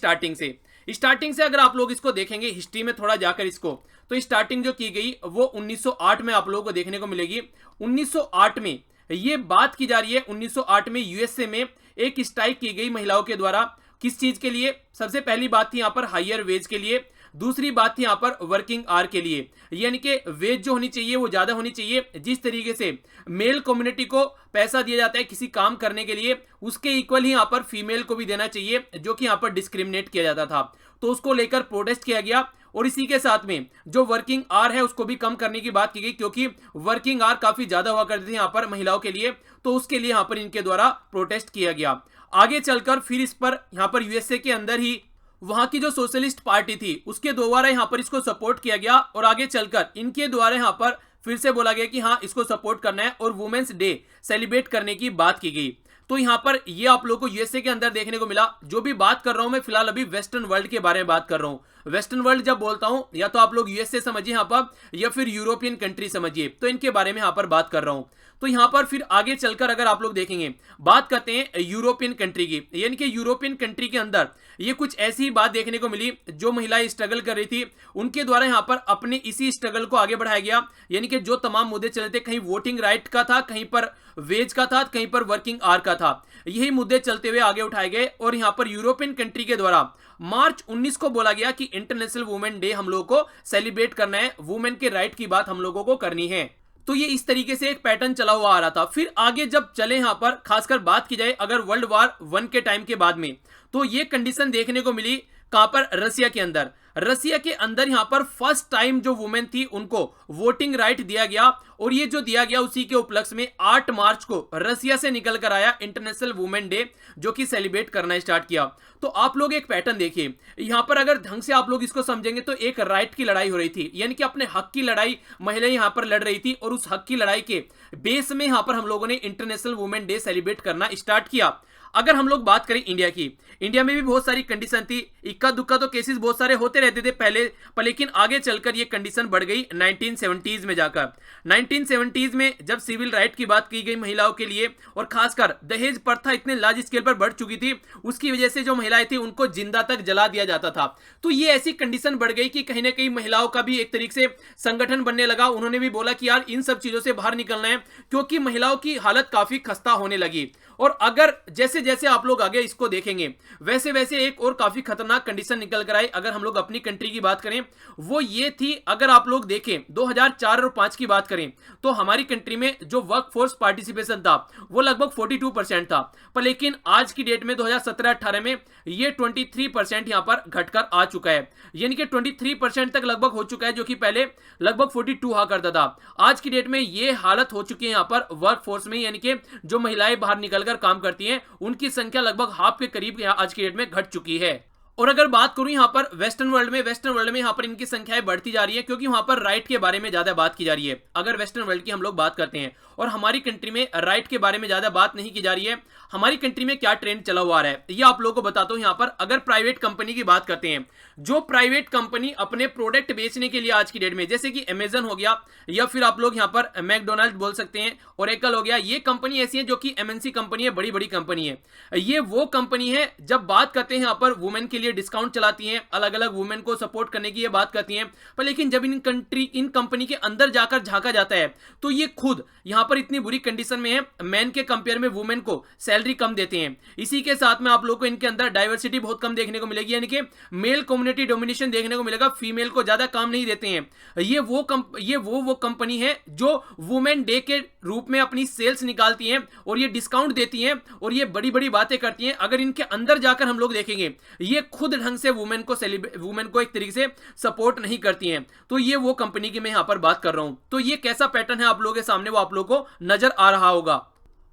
Speaker 1: स्टार्टिंग से अगर आप लोग इसको देखेंगे हिस्ट्री में थोड़ा जाकर इसको, तो स्टार्टिंग जो की गई वो 1908 में आप लोगों को देखने को मिलेगी। 1908 में ये बात की जा रही है, 1908 में यूएसए में एक स्ट्राइक की गई महिलाओं के द्वारा। किस चीज के लिए? सबसे पहली बात थी यहाँ पर हायर वेज के लिए, दूसरी बात थी यहाँ पर वर्किंग आवर के लिए, यानी कि वेज जो होनी चाहिए वो ज्यादा होनी चाहिए। जिस तरीके से मेल कम्युनिटी को पैसा दिया जाता है किसी काम करने के लिए, उसके इक्वल ही यहाँ पर फीमेल को भी देना चाहिए, जो कि यहाँ पर डिस्क्रिमिनेट किया जाता था। तो उसको लेकर प्रोटेस्ट किया गया, और इसी के साथ में जो वर्किंग आवर है उसको भी कम करने की बात की गई, क्योंकि वर्किंग आवर काफी ज्यादा हुआ करती थी यहाँ पर महिलाओं के लिए, तो उसके लिए यहाँ पर इनके द्वारा प्रोटेस्ट किया गया। आगे चलकर फिर इस पर यहाँ पर यूएसए के अंदर ही वहां की जो सोशलिस्ट पार्टी थी उसके द्वारा यहाँ पर इसको सपोर्ट किया गया, और आगे चलकर इनके द्वारा यहाँ पर फिर से बोला गया कि हाँ इसको सपोर्ट करना है और वुमेन्स डे सेलिब्रेट करने की बात की गई। तो यहाँ पर ये आप लोगों को यूएसए के अंदर देखने को मिला। जो भी बात कर रहा हूं मैं फिलहाल अभी वेस्टर्न वर्ल्ड के बारे में बात कर रहा हूं। वेस्टर्न वर्ल्ड जब बोलता हूं, या तो आप लोग यूएसए समझिए यहाँ पर, या फिर यूरोपियन कंट्री समझिए, तो इनके बारे में यहाँ पर बात कर रहा हूं। तो यहाँ पर फिर आगे चलकर अगर आप लोग देखेंगे, बात करते हैं यूरोपियन कंट्री की, यानी कि यूरोपियन कंट्री के अंदर ये कुछ ऐसी बात देखने को मिली, जो महिलाएं स्ट्रगल कर रही थी उनके द्वारा यहाँ पर अपने इसी स्ट्रगल को आगे बढ़ाया गया। यानी कि जो तमाम मुद्दे चले थे, कहीं वोटिंग राइट का था, कहीं पर वेज का था, कहीं पर वर्किंग आवर का था, यही मुद्दे चलते हुए आगे उठाए गए। और यहाँ पर यूरोपियन कंट्री के द्वारा मार्च 19 को बोला गया कि इंटरनेशनल वुमेन डे हम लोगों को सेलिब्रेट करना है, वुमेन के राइट की बात हम लोगों को करनी है। तो ये इस तरीके से एक पैटर्न चला हुआ आ रहा था। फिर आगे जब चले यहाँ पर खासकर बात की जाए अगर वर्ल्ड वार 1 के टाइम के बाद में, तो ये कंडीशन देखने को मिली कहां पर? रसिया के अंदर। रसिया के अंदर यहां पर फर्स्ट टाइम जो वुमेन थी उनको वोटिंग राइट दिया गया, और ये जो दिया गया उसी के उपलक्ष्य में 8 मार्च को रसिया से निकल कर आया इंटरनेशनल वुमेन डे, जो कि सेलिब्रेट करना स्टार्ट किया। तो आप लोग एक पैटर्न देखिए यहां पर, अगर ढंग से आप लोग इसको समझेंगे तो एक राइट की लड़ाई हो रही थी, यानी कि अपने हक की लड़ाई महिलाएं यहां पर लड़ रही थी, और उस हक की लड़ाई के बेस में यहां पर हम लोगों ने इंटरनेशनल वुमेन डे सेलिब्रेट करना स्टार्ट किया। अगर हम लोग बात करें इंडिया की, इंडिया में भी बहुत सारी कंडीशन थी, इक्का दुक्का तो केसेस बहुत सारे होते रहते थे पहले, पर लेकिन आगे चलकर ये कंडीशन बढ़ गई 1970s में जाकर। 1970s में जब सिविल राइट की बात की गई महिलाओं के लिए, और खासकर दहेज प्रथा इतने लार्ज स्केल पर बढ़ चुकी थी, उसकी वजह से जो महिलाएं थी उनको जिंदा तक जला दिया जाता था। तो ये ऐसी कंडीशन बढ़ गई कि कहीं ना कहीं महिलाओं का भी एक तरीके से संगठन बनने लगा। उन्होंने भी बोला कि यार इन सब चीजों से बाहर निकलना है, क्योंकि महिलाओं की हालत काफी खस्ता होने लगी। और अगर जैसे जैसे आप लोग आगे इसको देखेंगे, वैसे वैसे एक और काफी खतरनाक कंडीशन निकल कर आई। अगर हम लोग अपनी कंट्री की बात करें, वो ये थी, अगर आप लोग देखें 2004 और 5 की बात करें, तो हमारी कंट्री में जो वर्क फोर्स पार्टिसिपेशन था वो लगभग 42% था, पर लेकिन आज की डेट में 2017-18 में ये 23% यहां पर घटकर आ चुका है, यानी कि 23% तक लगभग हो चुका है, जो कि पहले लगभग 42 हुआ करता था। आज की डेट में ये हालत हो चुकी है यहां पर वर्क फोर्स में, यानी कि जो महिलाएं बाहर निकलकर काम करती हैं उनकी संख्या लगभग हाफ के करीब आज की डेट में घट चुकी है। और अगर बात करूं यहां पर वेस्टर्न वर्ल्ड में यहां पर इनकी संख्याएं बढ़ती जा रही है, क्योंकि वहां पर राइट के बारे में ज्यादा बात की जा रही है। अगर वेस्टर्न वर्ल्ड की हम लोग बात करते हैं और हमारी कंट्री में राइट के बारे में ज्यादा बात नहीं की जा रही है, हमारी कंट्री में क्या ट्रेंड चला हुआ है ये आप लोगों को बताता हूं। यहां पर अगर प्राइवेट कंपनी की बात करते हैं, जो प्राइवेट कंपनी अपने प्रोडक्ट बेचने के लिए आज की डेट में, जैसे कि अमेजन हो गया या फिर आप लोग यहां पर मैकडोनाल्ड बोल सकते हैं, ओरेकल हो गया, ये कंपनी ऐसी है जो कि एमएनसी कंपनी है, बड़ी बड़ी कंपनी है। ये वो कंपनी है जब बात करते हैं यहां पर वुमेन के लिए डिस्काउंट चलाती हैं, अलग अलग वुमेन को सपोर्ट करने की ये बात करती हैं, पर लेकिन जब इन कंपनी के अंदर जाकर झांका जाता है तो ये खुद यहां पर इतनी बुरी कंडीशन में है, मैन के कंपेयर में वुमेन को सैलरी कम देते हैं। इसी के साथ में आप लोगों को इनके अंदर डाइवर्सिटी बहुत कम देखने को मिलेगी, यानी कि मेल कम्युनिटी डोमिनेशन देखने को मिलेगा, फीमेल को ज्यादा काम नहीं देते हैं। ये वो कंपनी है जो वुमेन डे के रूप में अपनी सेल्स निकालती हैं और ये डिस्काउंट देती हैं और ये बड़ी बड़ी बातें करती हैं। अगर इनके अंदर जाकर हम लोग देखेंगे, ये खुद ढंग से वुमेन को एक तरीके से सपोर्ट नहीं करती हैं। तो ये वो कंपनी की मैं यहां पर बात कर रहा हूं। तो ये कैसा पैटर्न है आप लोगों के सामने, वो आप लोगों को नजर आ रहा होगा।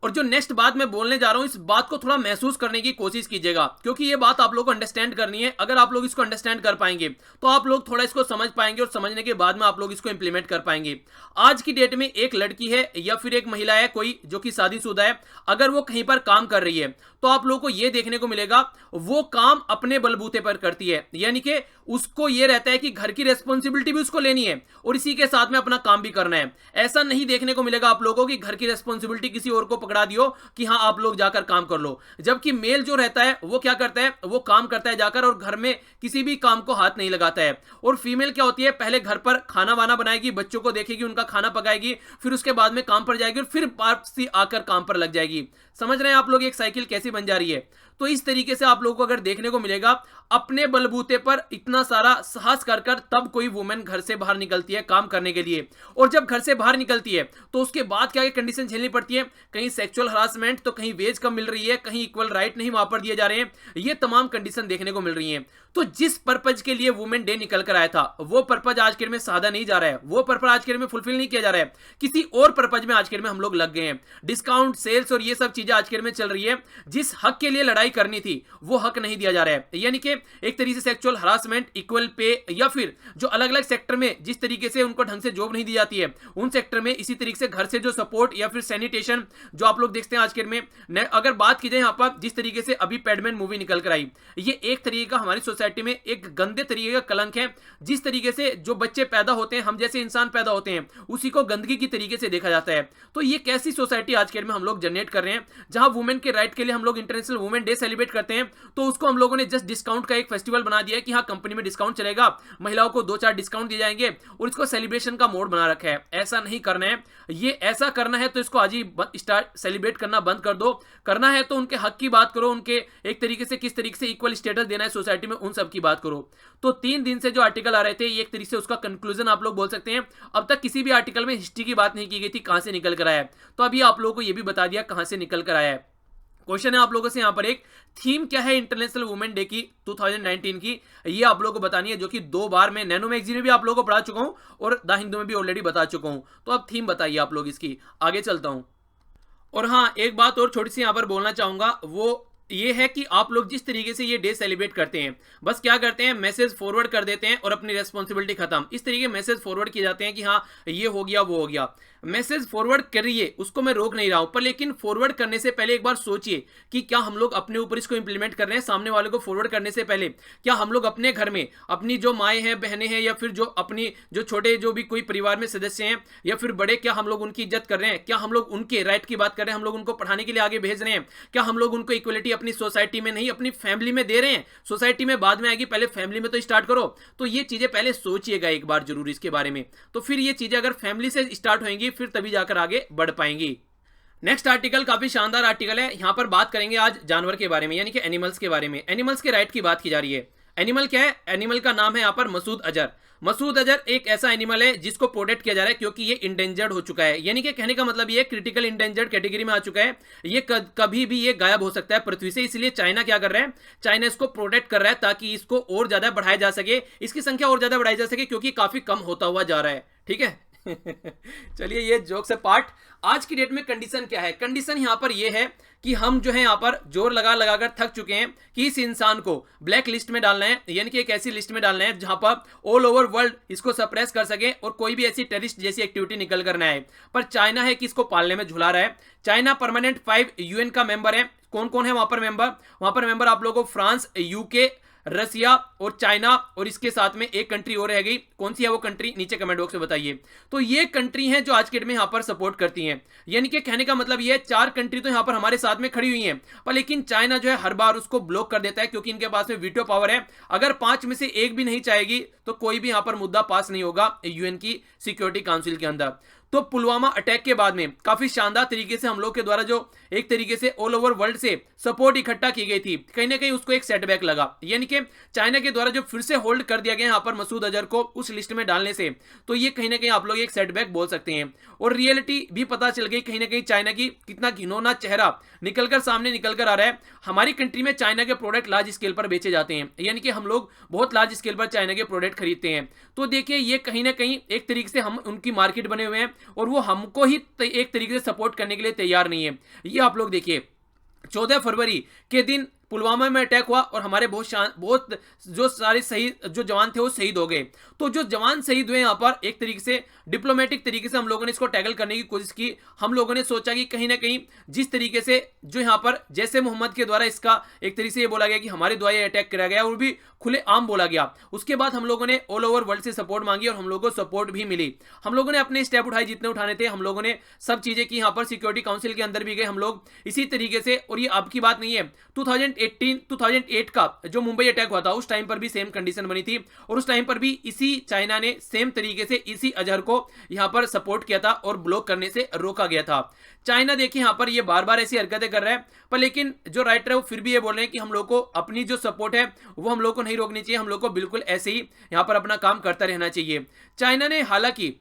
Speaker 1: और जो नेक्स्ट बात मैं बोलने जा रहा हूं, इस बात को थोड़ा महसूस करने की कोशिश कीजिएगा, क्योंकि ये बात आप लोगों को अंडरस्टैंड करनी है। अगर आप लोग इसको अंडरस्टैंड कर पाएंगे तो आप लोग थोड़ा इसको समझ पाएंगे और समझने के बाद में आप लोग इसको इंप्लीमेंट कर पाएंगे। आज की डेट में एक लड़की है या फिर एक महिला है कोई जो कि शादीशुदा है, अगर वो कहीं पर काम कर रही है तो आप लोगों को ये देखने को मिलेगा वो काम अपने बलबूते पर करती है, यानी कि उसको ये रहता है कि घर की रेस्पॉन्सिबिलिटी भी उसको लेनी है और इसी के साथ में अपना काम भी करना है। ऐसा नहीं देखने को मिलेगा आप लोगों को कि घर की रेस्पॉन्सिबिलिटी किसी और को पकड़ा दियो कि हाँ आप लोग जाकर काम कर लो। जबकि मेल जो रहता है वो क्या करता है, वो काम करता है जाकर और घर में किसी भी काम को हाथ नहीं लगाता है। और फीमेल क्या होती है, पहले घर पर खाना वाना बनाएगी, बच्चों को देखेगी, उनका खाना पकाएगी, फिर उसके बाद में काम पर जाएगी और फिर वापसी आकर काम पर लग जाएगी। समझ रहे हैं आप लोग एक साइकिल कैसी बन जा रही है। तो इस तरीके से आप लोगों को अगर देखने को मिलेगा, अपने बलबूते पर इतना सारा साहस कर तब कोई वुमेन घर से बाहर निकलती है काम करने के लिए। और जब घर से बाहर निकलती है तो उसके बाद क्या कंडीशन झेलनी पड़ती है, कहीं सेक्सुअल हरासमेंट, तो कहीं वेज कम मिल रही है, कहीं इक्वल राइट नहीं वहां पर दिए जा रहे हैं, ये तमाम कंडीशन देखने को मिल रही है। तो जिस पर्पज के लिए वुमेन डे निकल कर आया था, वो पर्पज आज के दिन में साधा नहीं जा रहा है, वो पर्पज आज के दिन में फुलफिल नहीं किया जा रहा है, किसी और पर्पज में आज के दिन में हम लोग लग गए हैं। डिस्काउंट, सेल्स और ये सब चीजें आज के दिन में चल रही है। जिस हक के लिए लड़ाई करनी थी वो हक नहीं दिया जा रहा है, यानी कि एक तरीके से सेक्सुअल हरासमेंट, इक्वल पे, या फिर जो अलग अलग सेक्टर में जिस तरीके से उनको ढंग से जॉब नहीं दी जाती है, उन सेक्टर में इसी तरीके से घर से जो सपोर्ट या फिर सैनिटेशन जो आप लोग देखते हैं आज के दिन में। अगर बात की जाए यहाँ पर जिस तरीके से अभी पैडमैन मूवी निकल कर आई, ये एक तरीके का हमारी सोसाइटी में एक गंदे तरीके का कलंक है। जिस तरीके से जो बच्चे पैदा होते हैं, हम जैसे इंसान पैदा होते हैं, उसी को गंदगी की तरीके से देखा जाता है। तो ये कैसी सोसाइटी आज के दिन में हम लोग जनरेट कर रहे हैं, जहां वुमेन के राइट के लिए हम लोग इंटरनेशनल वुमेन डे सेलिब्रेट करते हैं, तो उसको हम लोगों ने जस्ट डिस्काउंट का एक फेस्टिवल बना दिया है कि हाँ कंपनी में डिस्काउंट चलेगा, महिलाओं को 2-4 डिस्काउंट दिए जाएंगे और इसको सेलिब्रेशन का मोड बना रखा है। ऐसा नहीं करना है, ये ऐसा करना है तो इसको आज ही स्टार्ट सेलिब्रेट करना बंद कर दो। करना है तो उनके हक की बात करो, उनके एक तरीके से किस तरीके से इक्वल स्टेटस देना है सोसाइटी में, उन सब की बात करो। तो 3 दिन से जो आर्टिकल आ रहे थे, ये एक तरीके से उसका कंक्लूजन आप लोग बोल सकते हैं। अब तक किसी भी आर्टिकल में हिस्ट्री की बात नहीं की गई थी, कहां से निकल कर आया है, तो अभी आप लोगों को यह भी बता दिया कहां से निकल कर आया है। क्वेश्चन है आप लोगों से यहाँ पर, एक थीम क्या है इंटरनेशनल वुमेन डे की 2019 की, ये आप लोगों को बतानी है, जो कि 2 बार मैं नैनो मैगजीन में भी आप लोगों को पढ़ा चुका हूं और द हिंदू में भी ऑलरेडी बता चुका हूं। तो अब थीम बताइए आप लोग इसकी, आगे चलता हूं। और हाँ, एक बात और छोटी सी यहाँ पर बोलना चाहूंगा, वो ये है कि आप लोग जिस तरीके से ये डे सेलिब्रेट करते हैं, बस क्या करते हैं, मैसेज फॉरवर्ड कर देते हैं और अपनी रेस्पॉन्सिबिलिटी खत्म। इस तरीके मैसेज फॉरवर्ड किए जाते हैं कि हाँ ये हो गया वो हो गया। मैसेज फॉरवर्ड करिए, उसको मैं रोक नहीं रहा हूं, पर लेकिन फॉरवर्ड करने से पहले एक बार सोचिए कि क्या हम लोग अपने ऊपर इसको इंप्लीमेंट कर रहे हैं। सामने वाले को फॉरवर्ड करने से पहले क्या हम लोग अपने घर में अपनी जो माएँ हैं, बहनें हैं, या फिर जो अपनी जो छोटे जो भी कोई परिवार में सदस्य हैं या फिर बड़े, क्या हम लोग उनकी इज्जत कर रहे हैं? क्या हम लोग उनके राइट की बात कर रहे हैं? हम लोग उनको पढ़ाने के लिए आगे भेज रहे हैं? क्या हम लोग उनको इक्वलिटी अपनी सोसाइटी में नहीं अपनी फैमिली में दे रहे हैं? सोसाइटी में बाद में आएगी, पहले फैमिली में तो स्टार्ट करो। तो ये चीजें पहले सोचिएगा एक बार जरूर इसके बारे में। तो फिर ये चीजें अगर फैमिली से स्टार्ट होंगी फिर तभी जाकर आगे बढ़ पाएंगी। नेक्स्ट आर्टिकल काफी शानदार आर्टिकल है। यहां पर बात करेंगे आज जानवर के बारे में, यानी कि एनिमल्स के बारे में। एनिमल्स के राइट की बात की जा रही है। एनिमल क्या है? एनिमल का नाम है यहाँ पर मसूद अजहर। मसूद अजहर एक ऐसा एनिमल है जिसको प्रोटेक्ट किया जा रहा है क्योंकि ये इंडेंजर्ड हो चुका है, यानी कि कहने का मतलब ये क्रिटिकल इंडेंजर्ड कैटेगरी में आ चुका है। ये कभी भी ये गायब हो सकता है पृथ्वी से, इसलिए चाइना क्या कर रहा है, चाइना इसको प्रोटेक्ट कर रहा है ताकि इसको और ज्यादा बढ़ाया जा सके, इसकी संख्या और ज्यादा बढ़ाई जा सके, क्योंकि काफी कम होता हुआ जा रहा है। ठीक है चलिए, ये जोक से पार्ट। आज की डेट में कंडीशन क्या है? कंडीशन यहाँ पर ये है कि हम जो है यहाँ पर जोर लगा लगाकर थक चुके हैं कि इस इंसान को ब्लैक लिस्ट में डालना है, यानी कि एक ऐसी लिस्ट में डालना है जहां पर ऑल ओवर वर्ल्ड इसको सप्रेस कर सके और कोई भी ऐसी टेररिस्ट जैसी एक्टिविटी निकल कर ना आए। पर चाइना है कि इसको पालने में झुला रहा है। चाइना परमानेंट 5 यूएन का मेंबर है। कौन कौन है वहां पर मेंबर? वहां पर मेंबर आप लोगों को फ्रांस, यूके, रसिया और चाइना, और इसके साथ में एक कंट्री और रह गई। कौन सी है वो कंट्री? नीचे कमेंट बॉक्स में बताइए। तो ये कंट्री हैं जो आज के डेट में यहां पर सपोर्ट करती हैं। यानी कि कहने का मतलब ये है 4 कंट्री तो यहां पर हमारे साथ में खड़ी हुई हैं, पर लेकिन चाइना जो है हर बार उसको ब्लॉक कर देता है, क्योंकि इनके पास में वीटो पावर है। अगर 5 में से एक भी नहीं चाहेगी तो कोई भी यहां पर मुद्दा पास नहीं होगा यूएन की सिक्योरिटी काउंसिल के अंदर। तो पुलवामा अटैक के बाद में काफी शानदार तरीके से हम लोग के द्वारा जो एक तरीके से ऑल ओवर वर्ल्ड से सपोर्ट इकट्ठा की गई थी, कहीं ना कहीं उसको एक सेटबैक लगा। यानी कि चाइना के द्वारा जो फिर से होल्ड कर दिया गया यहाँ पर मसूद अजहर को उस लिस्ट में डालने से, तो ये कहीं ना कहीं आप लोग एक सेटबैक बोल सकते हैं। और रियलिटी भी पता चल गई कहीं ना कहीं चाइना की कितना घिनौना चेहरा निकलकर सामने निकलकर आ रहा है। हमारी कंट्री में चाइना के प्रोडक्ट लार्ज स्केल पर बेचे जाते हैं, यानी कि हम लोग बहुत लार्ज स्केल पर चाइना के प्रोडक्ट खरीदते हैं। तो देखिए, ये कहीं ना कहीं एक तरीके से हम उनकी मार्केट बने हुए हैं और वो हमको ही एक तरीके से सपोर्ट करने के लिए तैयार नहीं है। ये आप लोग देखिए, 14 फरवरी के दिन पुलवामा में अटैक हुआ और हमारे बहुत जो सारे शहीद जो जवान थे वो शहीद हो गए। तो जो जवान शहीद हुए यहाँ पर एक तरीके से डिप्लोमेटिक तरीके से हम लोगों ने इसको टैकल करने की कोशिश की। हम लोगों ने सोचा कि कहीं ना कहीं जिस तरीके से जो यहाँ पर जैसे मोहम्मद के द्वारा इसका एक तरीके से ये बोला गया कि हमारे द्वारा ये अटैक कराया गया और भी खुले आम बोला गया, उसके बाद हम लोगों ने ऑल ओवर वर्ल्ड से सपोर्ट मांगी और हम लोगों को सपोर्ट भी मिली। हम लोगों ने अपने स्टेप उठाए जितने उठाने थे, हम लोगों ने सब चीजें की। यहाँ पर सिक्योरिटी काउंसिल के अंदर भी गए हम लोग इसी तरीके से। और ये अब की बात नहीं है, 2008 का जो मुंबई अटैक हुआ था उस टाइम पर भी सेम कंडीशन बनी थी और उस टाइम पर भी इसी चाइना ने सेम तरीके से इसी अजहर को यहां पर सपोर्ट किया था और ब्लॉक करने से रोका गया था। चाइना देखिए यहां पर ये बार बार ऐसी हरकतें कर रहा है, पर लेकिन जो राइटर है वो फिर भी ये बोल रहे हैं कि हम लोग को अपनी जो सपोर्ट है वो हम लोग को नहीं रोकनी चाहिए, हम लोग को बिल्कुल ऐसे ही यहां पर अपना काम करता रहना चाहिए। चाइना ने हालांकि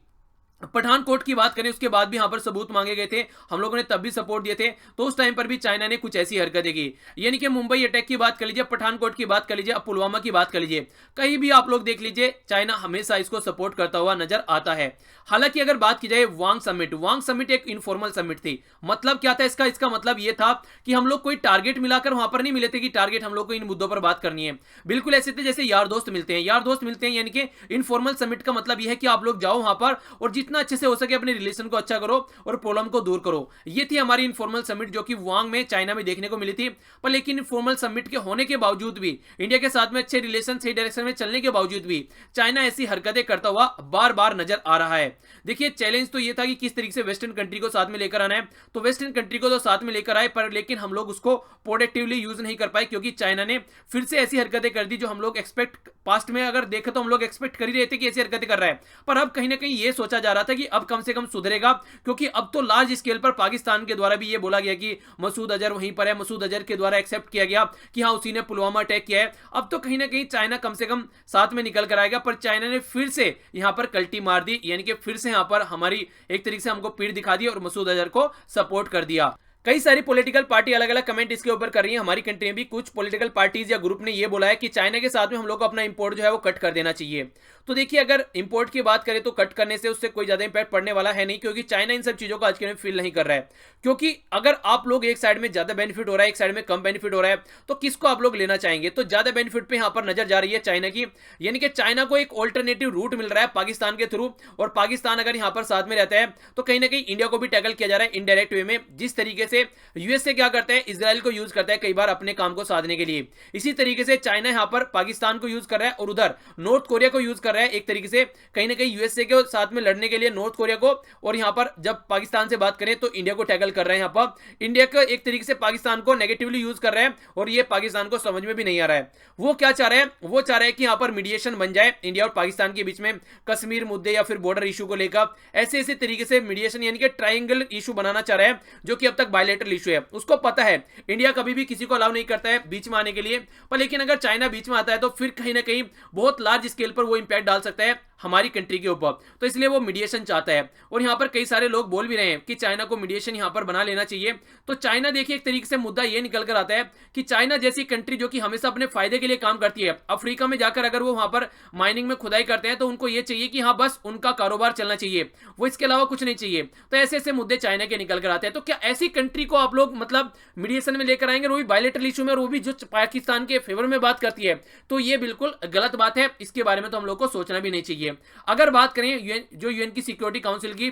Speaker 1: पठानकोट की बात करें उसके बाद भी यहां पर सबूत मांगे गए थे, हम लोगों ने तब भी सपोर्ट दिए थे, तो उस टाइम पर भी चाइना ने कुछ ऐसी हरकतें की। यानी कि मुंबई अटैक की बात कर लीजिए, पठानकोट की बात कर लीजिए, अब पुलवामा की बात कर लीजिए, कहीं भी आप लोग देख लीजिए चाइना हमेशा इसको सपोर्ट करता हुआ नजर आता है। हालांकि अगर बात की जाए वांग समिट एक इनफॉर्मल समिट थी। मतलब क्या था इसका मतलब यह था कि हम लोग कोई टारगेट मिलाकर वहां पर नहीं मिले थे कि टारगेट हम लोग को इन मुद्दों पर बात करनी है। बिल्कुल ऐसे थे जैसे यार दोस्त मिलते हैं, यानी कि इनफॉर्मल समिट का मतलब यह है कि आप लोग जाओ वहां पर और जितना अच्छे से हो सके अपने रिलेशन को अच्छा करो और प्रॉब्लम को दूर करो। ये थी हमारी इनफॉर्मल समिट जो कि वांग में चाइना में देखने को मिली थी। पर लेकिन इनफॉर्मल समिट के होने के बावजूद भी, इंडिया के साथ में अच्छे रिलेशन सही डायरेक्शन में चलने के बावजूद भी चाइना ऐसी हरकतें करता हुआ बार बार नजर आ रहा है। देखिए, चैलेंज तो ये था कि किस तरीके से वेस्टर्न कंट्री को साथ में लेकर आना है, तो वेस्टर्न कंट्री को तो साथ में लेकर आए, पर लेकिन हम लोग उसको प्रोडक्टिवली यूज नहीं कर पाए, क्योंकि चाइना ने फिर से ऐसी हरकतें कर दी जो हम लोग एक्सपेक्ट पास्ट में अगर देखे तो हम लोग एक्सपेक्ट कर ही रहे थे कि ऐसी हरकतें कर रहा है। पर अब कहीं ना कहीं ये सोचा जा रहा था कि अब कम से कम सुधरेगा, क्योंकि अब तो लार्ज स्केल पर पाकिस्तान के द्वारा भी ये बोला गया कि मसूद अजहर वहीं पर है, मसूद अजहर के द्वारा एक्सेप्ट किया गया कि हाँ उसी ने पुलवामा अटैक किया है। अब तो कहीं ना कहीं चाइना कम से कम साथ में निकल कर आएगा, पर चाइना ने फिर से यहां पर कल्टी मार दी, यानी कि फिर से यहां पर हमारी एक तरीके से हमको पीठ दिखा दी और मसूद अजहर को सपोर्ट कर दिया। कई सारी पॉलिटिकल पार्टी अलग अलग कमेंट इसके ऊपर कर रही है। हमारी कंट्री में भी कुछ पॉलिटिकल पार्टीज या ग्रुप ने ये बोला है कि चाइना के साथ में हम लोग को अपना इंपोर्ट जो है वो कट कर देना चाहिए। तो देखिए, अगर इंपोर्ट की बात करें तो कट करने से उससे कोई ज्यादा इंपैक्ट पड़ने वाला है नहीं, क्योंकि चाइना इन सब चीजों को आज के दिन फील नहीं कर रहा है। क्योंकि अगर आप लोग एक साइड में ज्यादा बेनिफिट हो रहा है, एक साइड में कम बेनिफिट हो रहा है, तो किसको आप लोग लेना चाहेंगे? तो ज्यादा बेनिफिट पे यहां पर नजर जा रही है चाइना की, यानी कि चाइना को एक ऑल्टरनेटिव रूट मिल रहा है पाकिस्तान के थ्रू, और पाकिस्तान अगर यहां पर साथ में रहता है तो कहीं ना कहीं इंडिया को भी टैकल किया जा रहा है इनडायरेक्ट वे में। जिस तरीके से यूएस क्या करता है, इजराइल को यूज करता है कई बार अपने काम को साधने के लिए, इसी तरीके से चाइना यहां पर पाकिस्तान को यूज कर रहा है और उधर नॉर्थ कोरिया को यूज कर रहा है एक तरीके से कहीं ना कहीं यूएसए के साथ में लड़ने के लिए नॉर्थ कोरिया को। और यहां पर जब पाकिस्तान से बात करें तो इंडिया को टैकल कर रहा है। यहां पर इंडिया का एक तरीके से पाकिस्तान को नेगेटिवली यूज कर रहा है और ये पाकिस्तान को समझ में भी नहीं आ रहा है। वो क्या चाह रहा है? वो चाह रहा है कि यहां पर मीडिएशन बन जाए इंडिया और पाकिस्तान के बीच में, कश्मीर मुद्दे या फिर बॉर्डर इशू को लेकर ऐसे तरीके से मीडिएशन, यानी कि ट्रायंगल इशू बनाना चाह रहा है, जो कि अब तक बायलैटरल इशू है। उसको पता है इंडिया कभी भी किसी को अलाउ नहीं करता है बीच में आने के लिए, पर लेकिन अगर चाइना बीच में आता है तो फिर कहीं ना कहीं बहुत लार्ज स्केल पर वो इंपैक्ट डाल सकता है। हमारी कंट्री के ऊपर, तो इसलिए वो मीडिएशन चाहता है। और यहाँ पर कई सारे लोग बोल भी रहे हैं कि चाइना को मीडिएशन यहाँ पर बना लेना चाहिए। तो चाइना देखिए एक तरीके से मुद्दा ये निकल कर आता है कि चाइना जैसी कंट्री जो कि हमेशा अपने फायदे के लिए काम करती है, अफ्रीका में जाकर अगर वो वहां पर माइनिंग में खुदाई करते हैं तो उनको ये चाहिए कि हाँ बस उनका कारोबार चलना चाहिए, वो इसके अलावा कुछ नहीं चाहिए। तो ऐसे ऐसे मुद्दे चाइना के निकल कर आते हैं। तो क्या ऐसी कंट्री को आप लोग मतलब मीडिएशन में लेकर आएंगे, वो भी बायलैटरल इशू में, और वो भी जो पाकिस्तान के फेवर में बात करती है? तो ये बिल्कुल गलत बात है। इसके बारे में तो हम लोग को सोचना भी नहीं चाहिए। अगर बात करें यूएन की सिक्योरिटी काउंसिल की,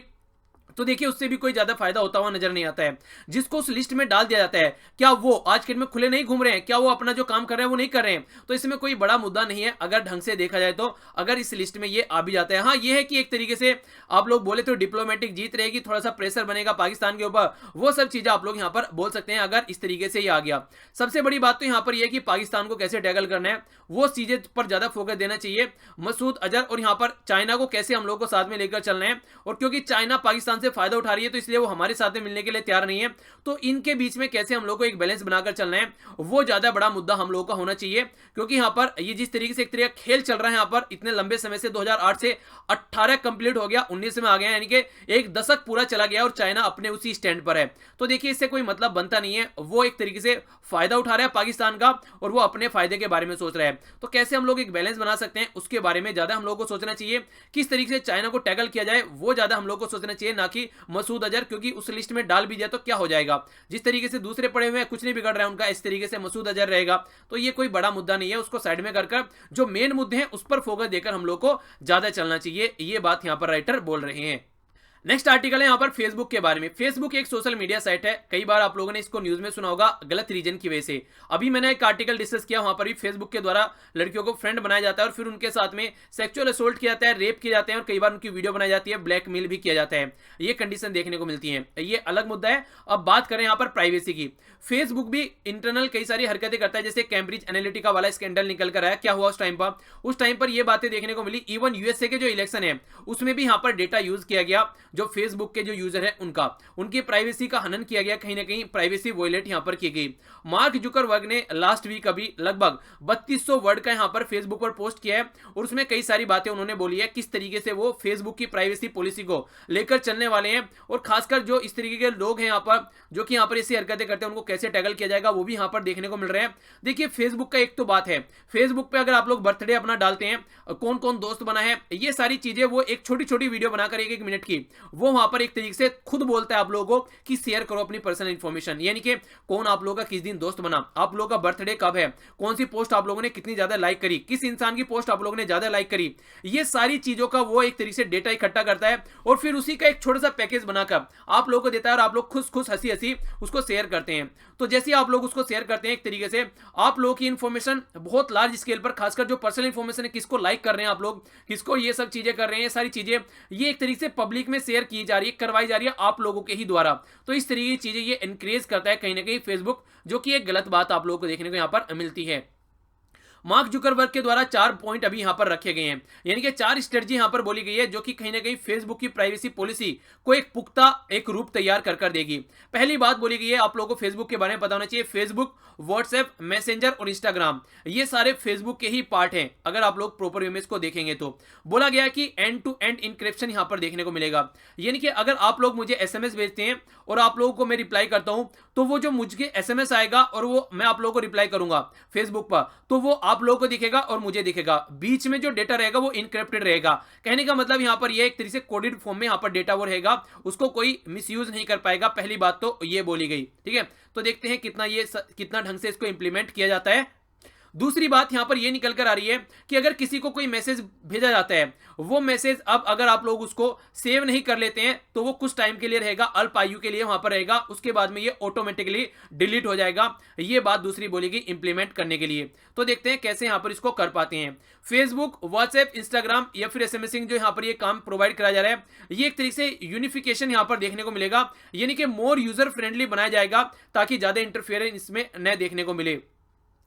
Speaker 1: तो देखिए उससे भी कोई ज्यादा फायदा होता हुआ नजर नहीं आता है। जिसको उस लिस्ट में डाल दिया जाता है, क्या वो आज के दिन में खुले नहीं घूम रहे हैं? क्या वो अपना जो काम कर रहे हैं वो नहीं कर रहे हैं? तो इसमें कोई बड़ा मुद्दा नहीं है अगर ढंग से देखा जाए तो, अगर इस लिस्ट में ये आ भी जाता है। हाँ ये है कि एक तरीके से आप लोग बोले तो डिप्लोमेटिक जीत रहेगी, थोड़ा सा प्रेशर बनेगा पाकिस्तान के ऊपर, वो सब चीजें आप लोग यहाँ पर बोल सकते हैं अगर इस तरीके से ये आ गया। सबसे बड़ी बात तो यहाँ पर यह कि पाकिस्तान को कैसे टैकल करना है वो चीजें पर ज्यादा फोकस देना चाहिए। मसूद अजहर और यहाँ पर चाइना को कैसे हम लोग को साथ में लेकर चलना है, और क्योंकि चाइना पाकिस्तान से फायदा उठा रही है तो इसलिए वो हमारे साथ में मिलने के लिए तैयार नहीं है, तो इनके बीच में कैसे हम लोग को एक बैलेंस बनाकर चलना है वो ज्यादा बड़ा मुद्दा हम लोगों का होना चाहिए। क्योंकि यहाँ पर ये जिस तरीके से एक तरीका खेल चल रहा है यहाँ पर इतने लंबे समय से, 2008 से 18 कंप्लीट हो गया, 19 में आ गया, यानी कि एक दशक पूरा चला गया और चाइना अपने उसी स्टैंड पर है। तो देखिए इससे कोई मतलब बनता नहीं है। वो एक तरीके से फायदा उठा रहा है पाकिस्तान का और वो अपने फायदे के बारे में सोच रहा है। तो कैसे हम लोग एक बैलेंस बना सकते हैं उसके बारे में ज्यादा हम लोग को सोचना चाहिए। किस तरीके से चाइना को टैकल किया जाए वो ज्यादा हम लोग को सोचना चाहिए, ना कि मसूद अजहर, क्योंकि उस लिस्ट में डाल भी दिया तो क्या हो जाएगा। जिस तरीके से दूसरे पड़े हुए हैं कुछ नहीं बिगड़ रहा है उनका, इस तरीके से मसूद अजहर रहेगा तो ये कोई बड़ा मुद्दा नहीं है। उसको साइड में कर जो मेन मुद्दे हैं उस पर फोकस देकर हम लोग को ज्यादा चलना चाहिए। ये बात यहां पर राइटर बोल रहे हैं। नेक्स्ट आर्टिकल है यहाँ पर फेसबुक के बारे में। फेसबुक एक सोशल मीडिया साइट है, कई बार आप लोगों ने इसको न्यूज में सुना होगा गलत रीजन की वजह से। अभी मैंने एक आर्टिकल डिस्कस किया, वहां पर भी फेसबुक के द्वारा लड़कियों को फ्रेंड बनाया जाता है और फिर उनके साथ में सेक्सुअल असोल्ट किया जाता है, रेप किए जाते हैं और कई बार उनकी वीडियो बनाई जाती है, ब्लैकमेल भी किया जाता है। ये कंडीशन देखने को मिलती है, ये अलग मुद्दा है। अब बात करें यहाँ पर प्राइवेसी की। फेसबुक भी इंटरनल कई सारी हरकतें करता है, जैसे कैम्ब्रिज एनालिटिका वाला स्कैंडल निकल कर आया। क्या हुआ उस टाइम पर ये बातें देखने को मिली। इवन यूएसए के जो इलेक्शन है उसमें भी यहाँ पर डेटा यूज किया गया, जो फेसबुक के जो यूजर है उनकी प्राइवेसी का हनन किया गया, कहीं ना कहीं प्राइवेसी वॉयलेट यहां पर की गई। मार्क जुकरबर्ग ने लास्ट वीक अभी लगभग 3200 वर्ड का यहां पर फेसबुक पर पोस्ट किया है और उसमें कई सारी बातें उन्होंने बोली है, किस तरीके से वो फेसबुक की प्राइवेसी पॉलिसी को लेकर चलने वाले हैं और खासकर जो इस तरीके के लोग हैं यहाँ पर जो कि यहाँ पर ऐसी हरकतें करते हैं उनको कैसे टैकल किया जाएगा वो भी यहाँ पर देखने को मिल रहे हैं। देखिए फेसबुक का एक तो बात है, फेसबुक पे अगर आप लोग बर्थडे अपना डालते हैं, कौन कौन दोस्त बना है, ये सारी चीजें वो एक छोटी छोटी वीडियो बनाकर 1-1 मिनट की वो वहां पर एक तरीके से खुद बोलता है आप लोगों को कि शेयर करो अपनी पर्सनल इंफॉर्मेशन, यानी कि कौन आप लोगों का किस दिन दोस्त बना, आप लोगों का बर्थडे कब है, कौन सी पोस्ट आप लोगों ने कितनी ज्यादा लाइक करी, किस इंसान की पोस्ट आप लोगों ने ज्यादा लाइक करी, ये सारी चीजों का वो एक तरीके से डेटा इकट्ठा करता है और फिर उसी का एक छोटा सा पैकेज बनाकर आप लोगों को देता है और आप लोग खुश खुश हंसी हंसी उसको शेयर करते हैं। तो जैसे आप लोग उसको शेयर करते हैं एक तरीके से आप लोगों की इंफॉर्मेशन बहुत लार्ज स्केल पर, खासकर जो पर्सनल इंफॉर्मेशन है, किसको लाइक कर रहे हैं आप लोग, किसको ये सब चीजें कर रहे हैं, सारी चीजें ये एक तरीके से पब्लिक में शेयर की जा रही है, करवाई जा रही है आप लोगों के ही द्वारा। तो इस तरीके की चीजें ये एनकरेज करता है कहीं ना कहीं फेसबुक, जो कि एक गलत बात आप लोगों को देखने को यहां पर मिलती है। मार्क जुकरबर्ग के द्वारा 4 पॉइंट अभी यहां पर रखे गए हैं, यानी कि 4 स्ट्रेटजी यहां पर बोली गई है जो कि कहीं ना कहीं फेसबुक की प्राइवेसी पॉलिसी को एक पुख्ता एक रूप तैयार कर देगी। पहली बात बोली गई है, आप लोगों को फेसबुक के बारे में पता होना चाहिए, फेसबुक, व्हाट्सएप, मैसेंजर और इंस्टाग्राम ये सारे फेसबुक के ही पार्ट हैं। अगर आप लोग प्रॉपर वे में इसको देखेंगे तो बोला गया कि एंड टू एंड इंक्रिप्शन यहां पर देखने को मिलेगा, यानी कि अगर आप लोग मुझे एसएमएस भेजते हैं और आप लोगों को मैं रिप्लाई करता हूं तो वो जो मुझे एसएमएस आएगा और वो मैं आप लोगों को रिप्लाई करूंगा फेसबुक पर, तो वो आप लोगों को दिखेगा और मुझे दिखेगा, बीच में जो डेटा रहेगा वो इनक्रिप्टेड रहेगा। कहने का मतलब यहां पर ये एक तरीके से कोडेड फॉर्म में यहां पर डेटा वो रहेगा, उसको कोई मिसयूज नहीं कर पाएगा। पहली बात तो ये बोली गई, ठीक है। तो देखते हैं कितना ढंग से इसको इंप्लीमेंट किया जाता है। दूसरी बात यहां पर यह निकल कर आ रही है कि अगर किसी को कोई मैसेज भेजा जाता है, वो मैसेज अब अगर आप लोग उसको सेव नहीं कर लेते हैं तो वो कुछ टाइम के लिए रहेगा, अल्प आयु के लिए वहां पर रहेगा, उसके बाद में ये ऑटोमेटिकली डिलीट हो जाएगा। ये बात दूसरी बोली गई इंप्लीमेंट करने के लिए। तो देखते हैं कैसे यहां पर इसको कर पाते हैं। फेसबुक, व्हाट्सएप, इंस्टाग्राम या फिर एसएमएसिंग जो यहां पर ये काम प्रोवाइड कराया जा रहा है, ये एक तरीके से यूनिफिकेशन यहां पर देखने को मिलेगा, यानी कि मोर यूजर फ्रेंडली बनाया जाएगा ताकि ज्यादा इंटरफेरेंस इसमें न देखने को मिले।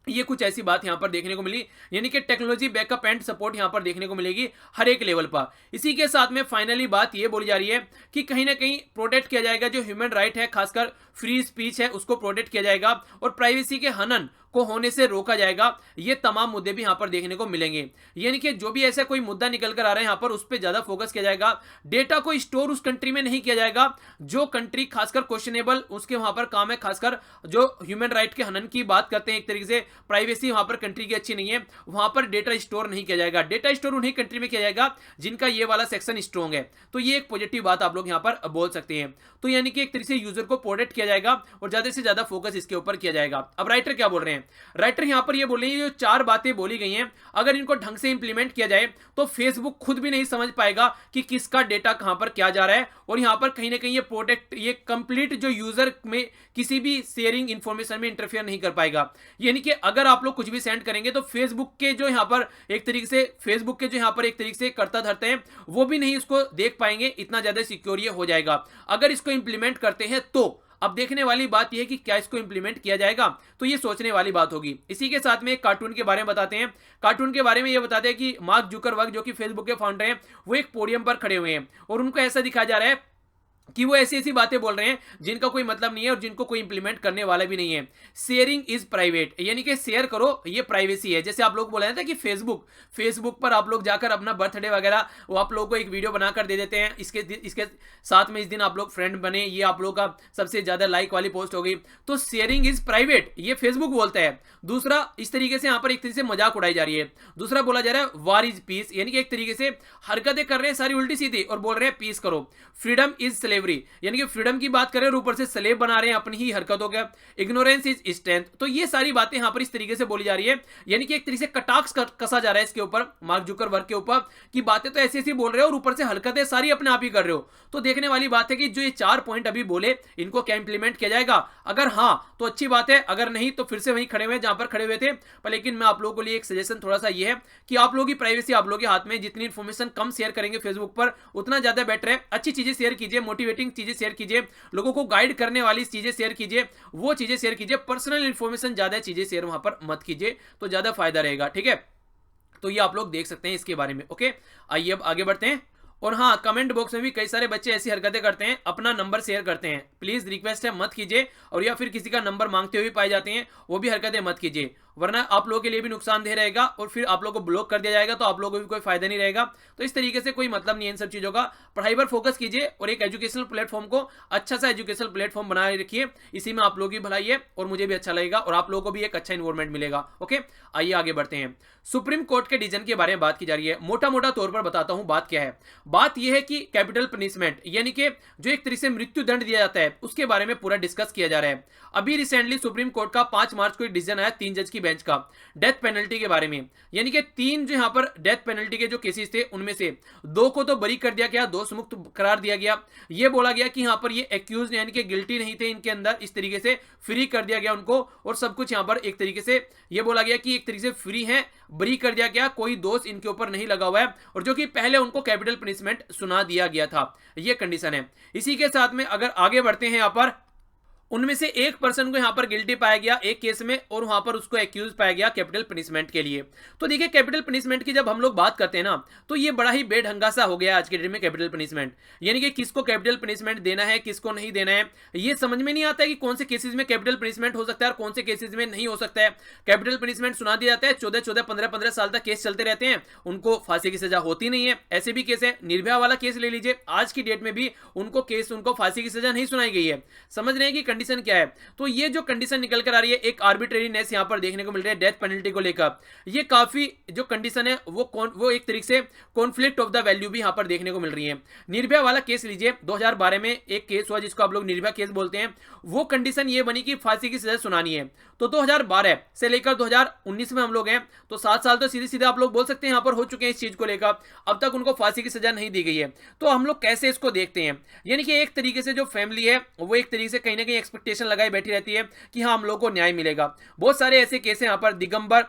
Speaker 1: ये कुछ ऐसी बात यहां पर देखने को मिली, यानी कि टेक्नोलॉजी बैकअप एंड सपोर्ट यहां पर देखने को मिलेगी हर एक लेवल पर। इसी के साथ में फाइनली बात ये बोली जा रही है कि कहीं ना कहीं प्रोटेक्ट किया जाएगा जो ह्यूमन राइट है, खासकर फ्री स्पीच है, उसको प्रोटेक्ट किया जाएगा और प्राइवेसी के हनन को होने से रोका जाएगा। ये तमाम मुद्दे भी यहां पर देखने को मिलेंगे। यानी कि जो भी ऐसा कोई मुद्दा निकल कर आ रहा है यहां पर उस पर ज्यादा फोकस किया जाएगा। डेटा को स्टोर उस कंट्री में नहीं किया जाएगा जो कंट्री खासकर क्वेश्चनेबल उसके वहां पर काम है, खासकर जो ह्यूमन राइट के हनन की बात करते हैं, एक तरीके से प्राइवेसी वहां पर कंट्री की अच्छी नहीं है, वहां पर डेटा स्टोर नहीं किया जाएगा। डेटा स्टोर उन्हीं कंट्री में किया जाएगा जिनका ये वाला सेक्शन स्ट्रॉन्ग है। तो ये एक पॉजिटिव बात आप लोग यहां पर बोल सकते हैं। तो यानी कि एक तरीके से यूजर को प्रोटेक्ट किया जाएगा और ज्यादा से ज्यादा फोकस इसके ऊपर किया जाएगा। अब राइटर क्या बोल रहे हैं? राइटर यहां पर ये बोल रहे हैं जो 4 बातें बोली गई हैं अगर इनको ढंग से इंप्लीमेंट किया जाए तो फेसबुक खुद भी नहीं समझ पाएगा कि किसका डेटा कहां पर क्या जा रहा है, और यहां पर कहीं ना कहीं ये प्रोटेक्ट ये कंप्लीट जो यूजर में किसी भी शेयरिंग इंफॉर्मेशन में इंटरफेयर नहीं कर पाएगा। यानी कि अगर आप लोग कुछ भी सेंड करेंगे तो फेसबुक के जो यहां पर एक तरीके से कर्ता धरते हैं वो भी नहीं उसको देख पाएंगे, इतना ज्यादा सिक्योर ये हो जाएगा अगर इसको इंप्लीमेंट करते हैं तो। अब देखने वाली बात यह है कि क्या इसको इंप्लीमेंट किया जाएगा, तो ये सोचने वाली बात होगी। इसी के साथ में एक कार्टून के बारे में बताते हैं। कार्टून के बारे में ये बताते हैं कि मार्क जुकरबर्ग जो कि फेसबुक के फाउंडर हैं वो एक पोडियम पर खड़े हुए हैं और उनको ऐसा दिखाया जा रहा है कि वो ऐसी ऐसी बातें बोल रहे हैं जिनका कोई मतलब नहीं है और जिनको कोई इंप्लीमेंट करने वाला भी नहीं है। शेयरिंग इज प्राइवेट, यानी कि शेयर करो ये प्राइवेसी है। जैसे आप लोग बोल रहे थे कि फेसबुक पर आप लोग जाकर अपना बर्थडे वगैरह वो आप लोगों को एक वीडियो बनाकर दे देते हैं, इसके साथ में इस दिन आप लोग फ्रेंड बने, ये आप लोग का सबसे ज्यादा लाइक वाली पोस्ट हो गई, तो शेयरिंग इज प्राइवेट ये फेसबुक बोलता है। दूसरा, इस तरीके से यहां पर एक तरीके से मजाक उड़ाई जा रही है। दूसरा बोला जा रहा है वार इज पीस, यानी कि एक तरीके से हरकतें कर रहे हैं सारी उल्टी सीधी और बोल रहे हैं पीस करो। फ्रीडम इज स्लेवरी, यानी कि फ्रीडम की बात करें और ऊपर से स्लेव बना रहे हैं अपनी ही हरकतों का। इग्नोरेंस इज स्ट्रेंथ, तो ये सारी बातें यहां पर इस तरीके से बोली जा रही है, यानी कि एक तरीके से कटाक्ष कसा जा रहा है इसके ऊपर, मार्क जुकरबर्ग के ऊपर, कि बातें तो ऐसी ऐसी बोल रहे हो और ऊपर से हरकतें सारी अपने आप ही कर रहे हो। तो देखने वाली बात है कि जो ये 4 पॉइंट अभी बोले इनको क्या इंप्लीमेंट किया जाएगा। अगर हां तो अच्छी बात है, अगर नहीं तो फिर से वहीं खड़े हुए जहां पर खड़े हुए थे। पर लेकिन मैं आप लोगों के लिए एक सजेशन थोड़ा सा ये है कि आप लोगों की प्राइवेसी आप लोगों के हाथ में, जितनी इन्फॉर्मेशन कम शेयर करेंगे फेसबुक पर उतना ज्यादा बेटर है। अच्छी चीजें शेयर कीजिए, मोटिवेटिंग चीजें शेयर कीजिए, लोगों को गाइड करने वाली चीजें शेयर कीजिए, वो चीजें शेयर कीजिए। पर्सनल इंफॉर्मेशन ज्यादा चीजें शेयर वहां पर मत कीजिए, तो ज्यादा फायदा रहेगा। ठीक है, तो ये आप लोग देख सकते हैं इसके बारे में। ओके, आइए अब आगे बढ़ते हैं। और हाँ, कमेंट बॉक्स में भी कई सारे बच्चे ऐसी हरकतें करते हैं, अपना नंबर शेयर करते हैं। प्लीज रिक्वेस्ट है मत कीजिए, और या फिर किसी का नंबर मांगते हुए पाए जाते हैं, वो भी हरकतें मत कीजिए, वरना आप लोगों के लिए भी नुकसानदेह रहेगा और फिर आप लोगों को ब्लॉक कर दिया जाएगा, तो आप लोगों को भी कोई फायदा नहीं रहेगा। तो इस तरीके से कोई मतलब नहीं है इन सब चीजों का। पढ़ाई पर फोकस कीजिए और एक एजुकेशनल प्लेटफॉर्म को अच्छा सा एजुकेशनल प्लेटफॉर्म बनाए रखिए, इसी में आप लोगों की भलाई है और मुझे भी अच्छा लगेगा और आप लोगों को भी एक अच्छा इन्वायरमेंट मिलेगा। ओके, आइए आगे बढ़ते हैं। सुप्रीम कोर्ट के डिसीजन के बारे में बात की जा रही है। मोटा मोटा तौर पर बताता हूं बात क्या है। बात यह है कि कैपिटल पनिशमेंट, यानी कि जो एक तरीके से मृत्यु दंड दिया जाता है, उसके बारे में पूरा डिस्कस किया जा रहा है। अभी रिसेंटली सुप्रीम कोर्ट का 5 मार्च को एक डिसीजन आया 3 जज की बेंच का डेथ पेनल्टी के बारे में। यानी कि 3 जो यहां पर डेथ पेनल्टी के जो केसेस थे उनमें से 2 को तो बरी कर दिया गया, दोष मुक्त करार दिया गया। यह बोला गया कि यहां पर ये एक्यूज यानी कि गिल्टी नहीं थे इनके अंदर, इस तरीके से फ्री कर दिया गया उनको, और सब कुछ यहां पर एक तरीके से यह बोला गया कि एक तरीके से फ्री है, बरी कर दिया गया, कोई दोष इनके ऊपर नहीं लगा हुआ है, और जो कि पहले उनको कैपिटल पनिशमेंट सुना दिया गया था। यह कंडीशन है। इसी के साथ में अगर आगे बढ़ते हैं, यहां पर उनमें से एक पर्सन को यहां पर गिल्टी पाया गया एक केस में, और वहां पर उसको एक्यूज पाया गया कैपिटल पनिशमेंट के लिए। तो देखिए, कैपिटल पनिशमेंट की जब हम लोग बात करते हैं ना, तो ये बड़ा ही बेढंगा सा हो गया आज के डेट में कैपिटल पनिशमेंट। यानी कि किसको कैपिटल पनिशमेंट देना है, किसको नहीं देना है, ये समझ में नहीं आता है कि कौन से केसेस में कैपिटल पनिशमेंट हो सकता है और कौन से केसेस में नहीं हो सकता है। कैपिटल पनिशमेंट सुना दिया जाता है, 14-14, 15-15 साल तक केस चलते रहते हैं, उनको फांसी की सजा होती नहीं है। ऐसे भी केस है, निर्भया वाला केस ले लीजिए, आज की डेट में भी उनको फांसी की सजा नहीं सुनाई गई है। समझ रहे हैं कि कंडीशन क्या है। तो ये जो कंडीशन निकल कर आ रही है, एक आर्बिट्रेरीनेस यहां पर देखने को मिल रहा है डेथ पेनल्टी को लेकर। ये काफी जो कंडीशन है वो एक तरीके से कॉन्फ्लिक्ट ऑफ द वैल्यू भी यहां पर देखने को मिल रही है। निर्भया वाला केस लीजिए, 2012 में एक केस हुआ जिसको आप लोग निर्भया केस बोलते हैं। वो कंडीशन ये बनी कि फांसी की सजा सुनानी है। तो 2012 से लेकर 2019 में हम लोग हैं, तो 7 साल तो सीधे सीधे आप लोग बोल सकते हैं यहां पर हो चुके हैं इस चीज को लेकर। अब तक उनको फांसी की सजा नहीं दी गई है। तो हम लोग कैसे इसको देखते हैं, यानी कि एक तरीके से जो फैमिली है वो एक तरीके से कहीं ना कहीं एक्सपेक्टेशन लगाए बैठी रहती है कि हाँ हम लोग को न्याय मिलेगा। बहुत सारे ऐसे केस हैं, यहां पर दिगंबर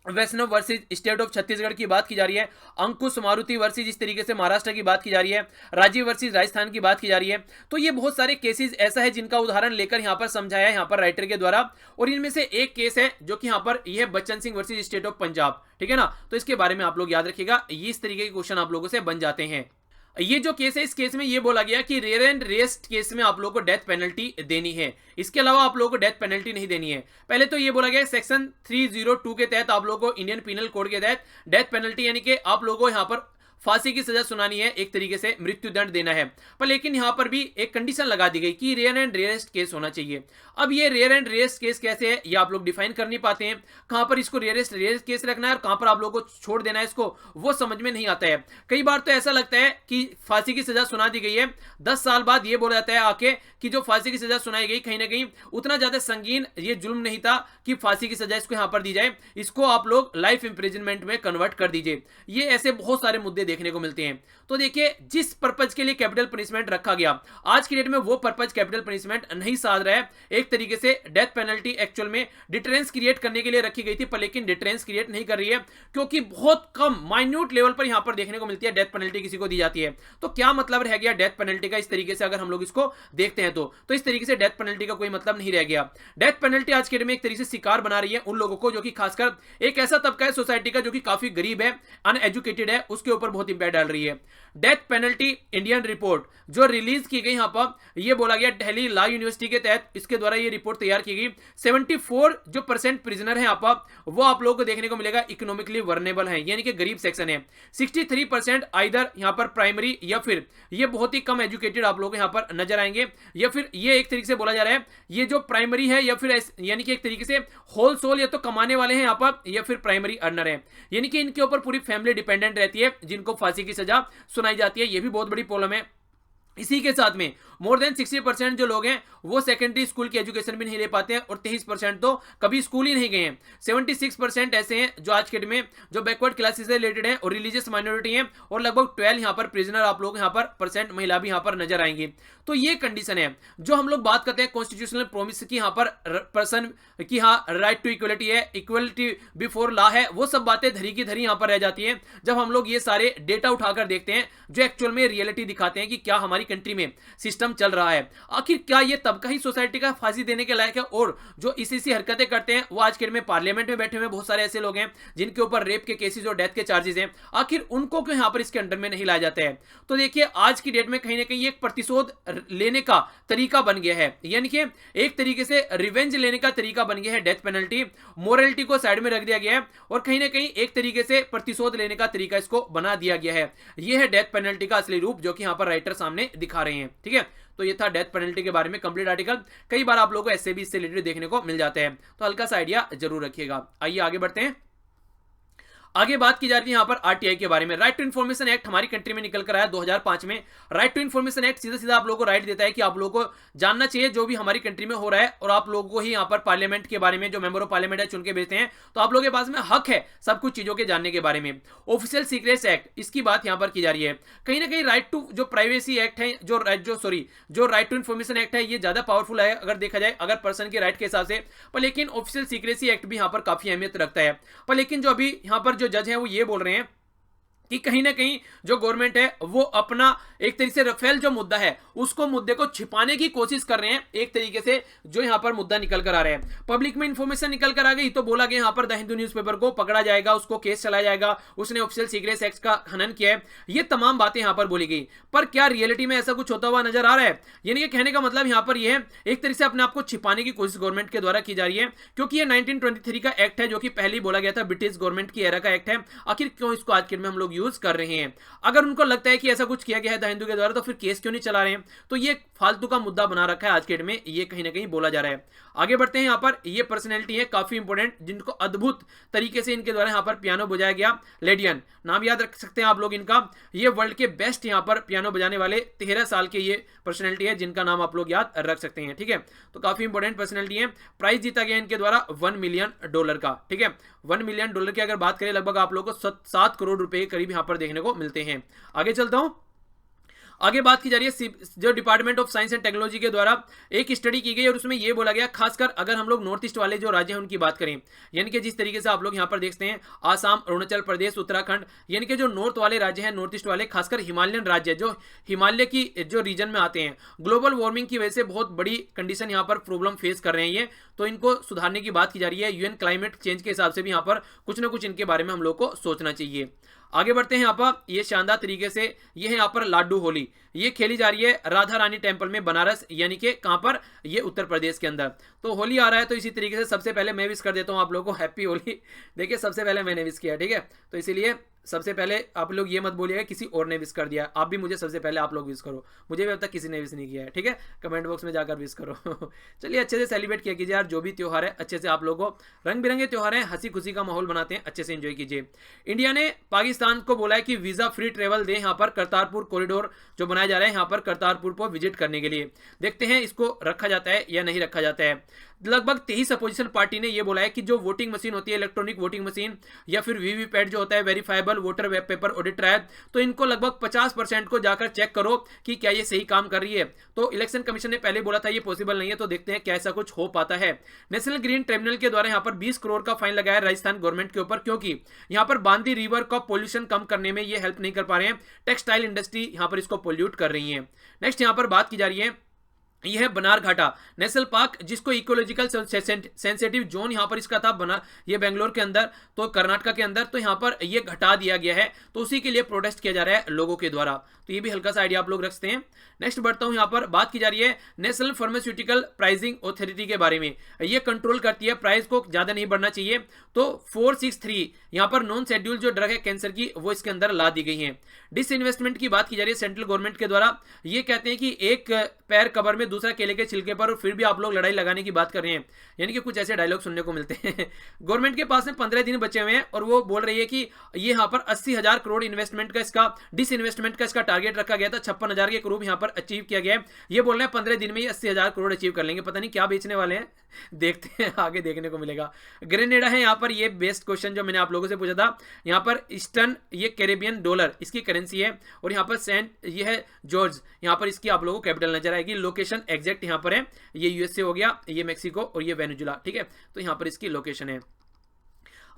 Speaker 1: वैष्णव वर्सेस स्टेट ऑफ छत्तीसगढ़ की बात की जा रही है, अंकुश मारुति वर्सेस इस तरीके से महाराष्ट्र की बात की जा रही है, राजीव वर्सेस राजस्थान की बात की जा रही है। तो ये बहुत सारे केसेस ऐसा है जिनका उदाहरण लेकर यहां पर समझाया है यहां पर राइटर के द्वारा। और इनमें से एक केस है जो कि यहां पर यह है Bachchan Singh versus state of Punjab. ठीक है ना, तो इसके बारे में आप लोग याद रखिएगा, ये इस तरीके के क्वेश्चन आप लोगों से बन जाते हैं। ये जो केस है, इस केस में ये बोला गया कि रेयर एंड रेयरेस्ट केस में आप लोगों को डेथ पेनल्टी देनी है, इसके अलावा आप लोगों को डेथ पेनल्टी नहीं देनी है। पहले तो ये बोला गया सेक्शन 302 के तहत आप लोगों को, इंडियन पीनल कोड के तहत डेथ पेनल्टी यानी कि आप लोगों को यहां पर फांसी की सजा सुनानी है, एक तरीके से मृत्युदंड देना है। पर लेकिन यहां पर भी एक कंडीशन लगा दी गई कि रेयर एंड रेयरेस्ट केस होना चाहिए। अब ये रेयर एंड रेयरेस्ट केस कैसे है, ये आप लोग डिफाइन कर नहीं पाते हैं, कहां पर इसको रेयरेस्ट रेयरेस्ट केस रखना है और कहां पर आप लोगों को छोड़ देना है, इसको वो समझ में नहीं आता है। कई बार तो ऐसा लगता है कि फांसी की सजा सुना दी गई है, 10 साल बाद ये बोला जाता है आके कि जो फांसी की सजा सुनाई गई कहीं ना कहीं उतना ज्यादा संगीन ये जुल्म नहीं था कि फांसी की सजा इसको यहां पर दी जाए, इसको आप लोग लाइफ इंप्रिजनमेंट में कन्वर्ट कर दीजिए। ये ऐसे बहुत सारे मुद्दे देखने को मिलते हैं। तो देखिए, जिस पर्पज के लिए कैपिटल पनिशमेंट रखा गया, आज की डेट में वो पर्पज कैपिटल पनिशमेंट नहीं साध रहा है। एक तरीके से डेथ पेनल्टी एक्चुअल में डिटरेंस क्रिएट करने के लिए रखी गई थी, पर लेकिन डिटरेंस क्रिएट नहीं कर रही है, क्योंकि बहुत कम माइन्यूट लेवल पर यहां पर देखने को मिलती है डेथ पेनल्टी किसी को दी जाती है। तो क्या मतलब रह गया डेथ पेनल्टी का, इस तरीके से अगर हम लोग इसको देखते हैं तो इस तरीके से डेथ पेनल्टी का कोई मतलब नहीं रह गया। डेथ पेनल्टी आज के डेट में एक तरीके से शिकार बना रही है उन लोगों को जो कि खासकर एक ऐसा तबका है सोसाइटी का जो कि काफी गरीब है, अनएजुकेटेड है, उसके ऊपर बहुत इंपैक्ट डाल रही है। डेथ पेनल्टी इंडियन रिपोर्ट जो रिलीज की गई, यहां पर यह बोला गया दिल्ली लॉ यूनिवर्सिटी के तहत, इसके द्वारा यह रिपोर्ट तैयार की गई। 74 जो % प्रिजनर है यहां पर, वो आप लोगों को देखने को मिलेगा इकोनॉमिकली वर्नेबल है, यानी कि गरीब सेक्शन है। 63% आइदर यहां पर प्राइमरी या फिर ये बहुत ही कम एजुकेटेड आप लोग यहां पर नजर आएंगे, या फिर ये एक तरीके से बोला जा रहा है ये जो प्राइमरी है या फिर यानी कि एक तरीके से होल सोल या तो कमाने वाले हैं यहां पर, या फिर प्राइमरी अर्नर है, यानी कि इनके ऊपर पूरी फैमिली डिपेंडेंट रहती है जिनको फांसी की सजा सुनाई जाती है। ये भी बहुत बड़ी प्रॉब्लम है। इसी के साथ में मोर देन 60% जो लोग हैं वो सेकेंडरी स्कूल की एजुकेशन भी नहीं ले पाते हैं, और 23% तो कभी स्कूल ही नहीं गए हैं। 76% ऐसे हैं जो आज के डेट में जो बैकवर्ड क्लासेस से रिलेटेड हैं और रिलीजियस माइनॉरिटी हैं, और लगभग 12 यहाँ पर प्रिजनर आप लोग यहाँ पर % महिला भी यहाँ पर नजर आएंगी। तो ये कंडीशन है। जो हम लोग बात करते हैं कॉन्स्टिट्यूशनल प्रोमिस की, यहाँ पर पर्सन की हाँ राइट टू इक्वलिटी है, इक्वलिटी बिफोर लॉ है, वो सब बातें धरी की धरी यहाँ पर रह जाती है जब हम लोग ये सारे डेटा उठाकर देखते हैं जो एक्चुअल में रियलिटी दिखाते हैं कि क्या हमारी कंट्री में सिस्टम चल रहा है। आखिर क्या ये तबका ही सोसाइटी का फांसी देने के लायक है, और जो इसी हरकतें करते हैं वो आज के में पार्लियामेंट में बैठे हुए बहुत सारे ऐसे लोग हैं जिनके ऊपर रेप के केसेस और डेथ के चार्जेस हैं, आखिर उनको क्यों यहां पर इसके अंडर में नहीं लाया जाता है। तो देखिए, आज की डेट में कहीं ना कहीं एक प्रतिशोध लेने का तरीका बन गया है, यानी कि एक तरीके से रिवेंज लेने का तरीका बन गया है डेथ पेनल्टी। मोरलिटी को साइड में रख दिया गया है और कहीं ना कहीं एक तरीके से प्रतिशोध लेने का तरीका इसको बना दिया गया है। यह है डेथ पेनल्टी का असली रूप जो कि यहां पर राइटर सामने दिखा रहे हैं। ठीक है, तो ये था डेथ पेनल्टी के बारे में कंप्लीट आर्टिकल। कई बार आप लोगों को ऐसे भी इससे रिलेटेड देखने को मिल जाते हैं, तो हल्का सा आइडिया जरूर रखिएगा। आइए आगे बढ़ते हैं। आगे बात की जा रही है यहाँ पर आरटीआई के बारे में। राइट टू इन्फॉर्मेशन एक्ट हमारी कंट्री में निकल कर आया 2005 में। राइट टू इन्फॉर्मेशन एक्ट सीधा सीधा आप लोगों को राइट देता है कि आप लोगों को जानना चाहिए जो भी हमारी कंट्री में हो रहा है, और आप लोगों को ही यहाँ पर पार्लियामेंट के बारे में जो मेंबर ऑफ पार्लियामेंट है चुन के भेजते हैं, तो आप लोगों के पास में हक है सब कुछ चीजों के जानने के बारे में। ऑफिशियल सीक्रेट्स एक्ट, इसकी बात यहाँ पर की जा रही है। कहीं ना कहीं राइट टू जो प्राइवेसी एक्ट है, जो राइट टू इन्फॉर्मेशन एक्ट है, ये ज्यादा पावरफुल है अगर देखा जाए अगर पर्सन के राइट के हिसाब से। पर लेकिन ऑफिशियल सीक्रेसी एक्ट भी यहाँ पर काफी अहमियत रखता है। पर लेकिन जो अभी यहाँ पर जो जज है वो ये बोल रहे हैं कि कहीं ना कहीं जो गवर्नमेंट है वो अपना एक तरीके से राफेल जो मुद्दा है उसको मुद्दे को छिपाने की कोशिश कर रहे हैं, एक तरीके से जो यहां पर मुद्दा निकल कर आ रहा है। पब्लिक में इंफॉर्मेशन निकल कर आ गई तो बोला गया यहां पर द हिंदू न्यूज़पेपर को पकड़ा जाएगा, उसको केस चलाया जाएगा, उसने ऑफिशियल सीक्रेट्स एक्ट का हनन किया है। ये तमाम बातें यहां पर बोली गई, पर क्या रियलिटी में ऐसा कुछ होता हुआ नजर आ रहा है? यानी कि कहने का मतलब यहां पर यह है एक तरीके से अपने आप को छिपाने की कोशिश गवर्नमेंट के द्वारा की जा रही है, क्योंकि ये 1923 का एक्ट है जो कि पहले बोला गया था ब्रिटिश गवर्नमेंट की एरा का एक्ट है। आखिर क्यों इसको आज के में हम लोग यूज कर रहे हैं? अगर उनको लगता है कि ऐसा कुछ किया गया है द हिंदू के द्वारा तो फिर केस क्यों नहीं चला रहे हैं? तो ये फालतू का मुद्दा बना रखा है आज के डेट में, ये कहीं ना कहीं बोला जा रहा है। आगे बढ़ते हैं। यहाँ पर ये पर्सनैलिटी है काफी इंपोर्टेंट, जिनको अद्भुत तरीके से इनके द्वारा यहाँ पर पियानो बजाया गया। लेडियन नाम याद रख सकते हैं आप लोग इनका। ये वर्ल्ड के बेस्ट यहाँ पर पियानो बजाने वाले 13 साल के ये पर्सनैलिटी है जिनका नाम आप लोग याद रख सकते हैं। ठीक है, तो काफी इंपोर्टेंट पर्सनैलिटी है। प्राइज जीता गया इनके द्वारा $1 मिलियन का। ठीक है, $1 मिलियन की अगर बात करें लगभग आप लोग को 7 करोड़ रुपए के करीब यहाँ पर देखने को मिलते हैं। आगे चलता हूं। आगे बात की जा रही है जो department of science and technology के द्वारा एक स्टडी की गई और उसमें यह बोला गया, खासकर अगर हम लोग नॉर्थ ईस्ट वाले जो राज्य हैं उनकी बात करें, यानी कि जिस तरीके से आप लोग यहां पर देखते हैं आसाम, अरुणाचल प्रदेश, उत्तराखंड, यानी कि जो नॉर्थ वाले राज्य हैं, नॉर्थ ईस्ट वाले, खासकर हिमालयन राज्य जो हिमालय की जो रीजन में आते हैं, ग्लोबल वार्मिंग की वजह से बहुत बड़ी कंडीशन यहाँ पर प्रॉब्लम फेस कर रहे हैं ये, तो इनको सुधारने की बात की जा रही है। यूएन क्लाइमेट चेंज के हिसाब से भी यहाँ पर कुछ ना कुछ इनके बारे में हम लोग को सोचना चाहिए। आगे बढ़ते हैं यहाँ पर, ये शानदार तरीके से ये है यहाँ पर लाडू होली, ये खेली जा रही है राधा रानी टेम्पल में बनारस, यानी कि कहां पर, ये उत्तर प्रदेश के अंदर। तो होली आ रहा है तो इसी तरीके से सबसे पहले मैं विश कर देता हूं आप लोगों को हैप्पी होली। देखिए सबसे पहले मैंने विश किया, ठीक है, तो इसीलिए सबसे पहले आप लोग ये मत बोलिएगा किसी और ने विश कर दिया, आप भी मुझे सबसे पहले आप लोग विश करो, मुझे भी अब तक किसी ने विश नहीं किया है, ठीक है, कमेंट बॉक्स में जाकर विश करो। चलिए अच्छे से सेलिब्रेट किया कीजिए यार, जो भी त्यौहार है अच्छे से आप लोगों को, रंग बिरंगे त्यौहार हैं, हंसी खुशी का माहौल बनाते हैं, अच्छे से एंजॉय कीजिए। इंडिया ने पाकिस्तान को बोला है कि वीजा फ्री ट्रेवल दे यहाँ पर करतारपुर कॉरिडोर जो बनाया जा रहा है यहाँ पर करतारपुर को विजिट करने के लिए। देखते हैं इसको रखा जाता है या नहीं रखा जाता है। लगभग 23 अपोजिशन पार्टी ने यह बोला है कि जो वोटिंग मशीन होती है, इलेक्ट्रॉनिक वोटिंग मशीन या फिर वीवीपैट जो होता है, verifiable voter web paper audit trial, तो इनको लगभग 50% को जाकर चेक करो कि क्या ये सही काम कर रही है। तो इलेक्शन कमीशन ने पहले बोला था ये पॉसिबल नहीं है, तो देखते हैं क्या ऐसा कुछ हो पाता है। नेशनल ग्रीन ट्रिब्यूनल के द्वारा यहाँ पर 20 करोड़ का फाइन लगाया राजस्थान गवर्नमेंट के ऊपर, क्योंकि यहाँ पर बांदी रिवर का पोल्यूशन कम करने में ये हेल्प नहीं कर पा रहे हैं, टेक्सटाइल इंडस्ट्री यहाँ पर इसको पोल्यूट कर रही है। नेक्स्ट यहाँ पर बात की जा रही है, यह है बनारघाटा नेशनल पार्क, जिसको इकोलॉजिकल सेंसिटिव जोन यहाँ पर इसका था बना, ये बेंगलोर के अंदर, तो कर्नाटका के अंदर, तो यहाँ पर ये घटा दिया गया है, तो उसी के लिए प्रोटेस्ट किया जा रहा है लोगों के द्वारा। तो ये भी हल्का सा आइडिया आप लोग रखते हैं। नेक्स्ट बढ़ता हूं, यहाँ पर बात की जा रही है नेशनल फार्मास्यूटिकल प्राइसिंग ऑथोरिटी के बारे में, ये कंट्रोल करती है, प्राइस को ज्यादा नहीं बढ़ना चाहिए। तो 463 यहाँ पर नॉन शेड्यूल जो ड्रग है कैंसर की, वो इसके अंदर ला दी गई है। डिसइन्वेस्टमेंट की बात की जा रही है सेंट्रल गवर्नमेंट के द्वारा, ये कहते हैं कि एक पैर कबर में दूसरा केले के छिलके पर, और फिर भी आप लोग लड़ाई लगाने की बात कर रहे हैं, यानी कि कुछ ऐसे डायलॉग सुनने को मिलते हैं। गवर्नमेंट के पास में 15 दिन बचे हुए हैं और वो बोल रही है कि ये यहाँ पर 80,000 करोड़ इन्वेस्टमेंट का, इसका डिसइन्वेस्टमेंट का इसका टारगेट रखा गया था, 56,000 के करोड़ यहाँ पर अचीव किया गया है। ये बोल रहे हैं 15 दिन में ये 80,000 करोड़ अचीव कर लेंगे, पता नहीं क्या बेचने वाले हैं, देखते हैं आगे देखने को मिलेगा। ग्रेनेडा है यहाँ पर, ये बेस्ट क्वेश्चन जो मैंने आप लोगों से पूछा था, यहाँ पर ईस्टर्न ये कैरेबियन डॉलर इसकी करेंसी है, और यहाँ पर सेंट ये है जॉर्ज, यहाँ पर इसकी आप लोगों को कैपिटल नजर आएगी। लोकेशन एग्जैक्ट यहाँ पर है, ये यूएसए हो गया, ये मैक्सिको और ये वेनेजुला, ठीक है, तो यहाँ पर इसकी लोकेशन है।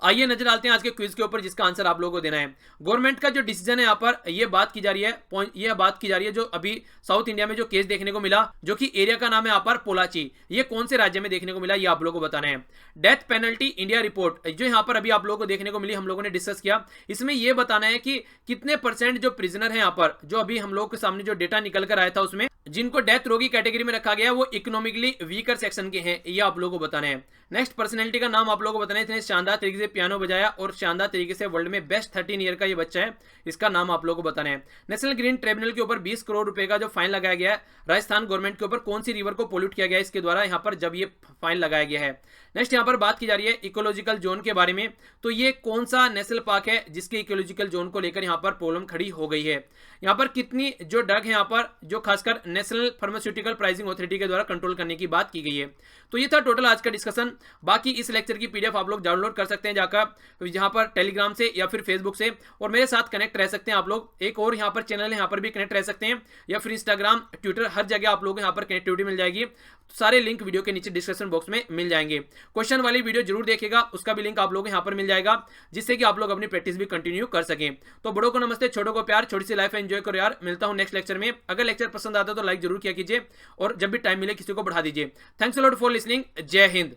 Speaker 1: आइए नजर डालते हैं आज के क्विज के ऊपर, जिसका आंसर आप लोगों को देना है। गवर्नमेंट का जो डिसीजन है यहाँ पर, ये बात की जा रही है, ये बात की जा रही है जो अभी साउथ इंडिया में जो केस देखने को मिला, जो कि एरिया का नाम है यहाँ पर पोलाची, ये कौन से राज्य में देखने को मिला, ये आप लोगों को बताना है। डेथ पेनल्टी इंडिया रिपोर्ट जो यहाँ पर अभी आप लोगों को देखने को मिली, हम लोगों ने डिस्कस किया, इसमें यह बताना है कि कितने % जो प्रिजनर है यहाँ पर, जो अभी हम लोगों के सामने जो डेटा निकल कर आया था, उसमें जिनको डेथ रोगी कैटेगरी में रखा गया वो इकोनॉमिकली वीकर सेक्शन के हैं, ये आप लोगों को बताना है। नेक्स्ट पर्सनैलिटी का नाम आप लोगों को बताना है, इतने शानदार तरीके से पियानो बजाया और शानदार तरीके से वर्ल्ड में बेस्ट 13 ईयर का ये बच्चा है, इसका नाम आप लोगों को बताना है। नेशनल ग्रीन ट्रिब्यूनल के ऊपर 20 करोड़ रुपए का जो फाइन लगाया गया है राजस्थान गवर्नमेंट के ऊपर, कौन सी रिवर को पोल्यूट किया गया है इसके द्वारा यहाँ पर जब ये फाइन लगाया गया है। नेक्स्ट यहाँ पर बात की जा रही है इकोलॉजिकल जोन के बारे में, तो ये कौन सा नेशनल पार्क है जिसके इकोलॉजिकल जोन को लेकर यहाँ पर प्रॉब्लम खड़ी हो गई है। यहाँ पर कितनी जो ड्रग है यहाँ पर, जो खासकर नेशनल फार्मास्यूटिकल प्राइसिंग ऑथोरिटी के द्वारा कंट्रोल करने की बात की गई है। तो ये था टोटल आज का डिस्कशन। बाकी इस लेक्चर की पीडीएफ आप लोग डाउनलोड कर सकते हैं जाकर यहाँ पर टेलीग्राम से या फिर फेसबुक से, और मेरे साथ कनेक्ट रह सकते हैं आप लोग। एक और यहाँ पर चैनल है, यहाँ पर भी कनेक्ट रह सकते हैं, या फिर इंस्टाग्राम ट्विटर हर जगह आप लोग यहाँ पर कनेक्टिविटी मिल जाएगी। सारे लिंक वीडियो के नीचे डिस्क्रिप्शन बॉक्स में मिल जाएंगे। क्वेश्चन वाली वीडियो जरूर देखिएगा, उसका भी लिंक आप लोग यहाँ पर मिल जाएगा, जिससे कि आप लोग अपनी प्रैक्टिस भी कंटिन्यू कर सकें। तो बड़ों को नमस्ते, छोटों को प्यार, छोटी सी लाइफ एंजॉय करो यार। मिलता हूं नेक्स्ट लेक्चर में। अगर लेक्चर पसंद आता है तो लाइक जरूर किया कीजिए, और जब भी टाइम मिले किसी को बढ़ा दीजिए। Thanks a lot for listening. जय हिंद।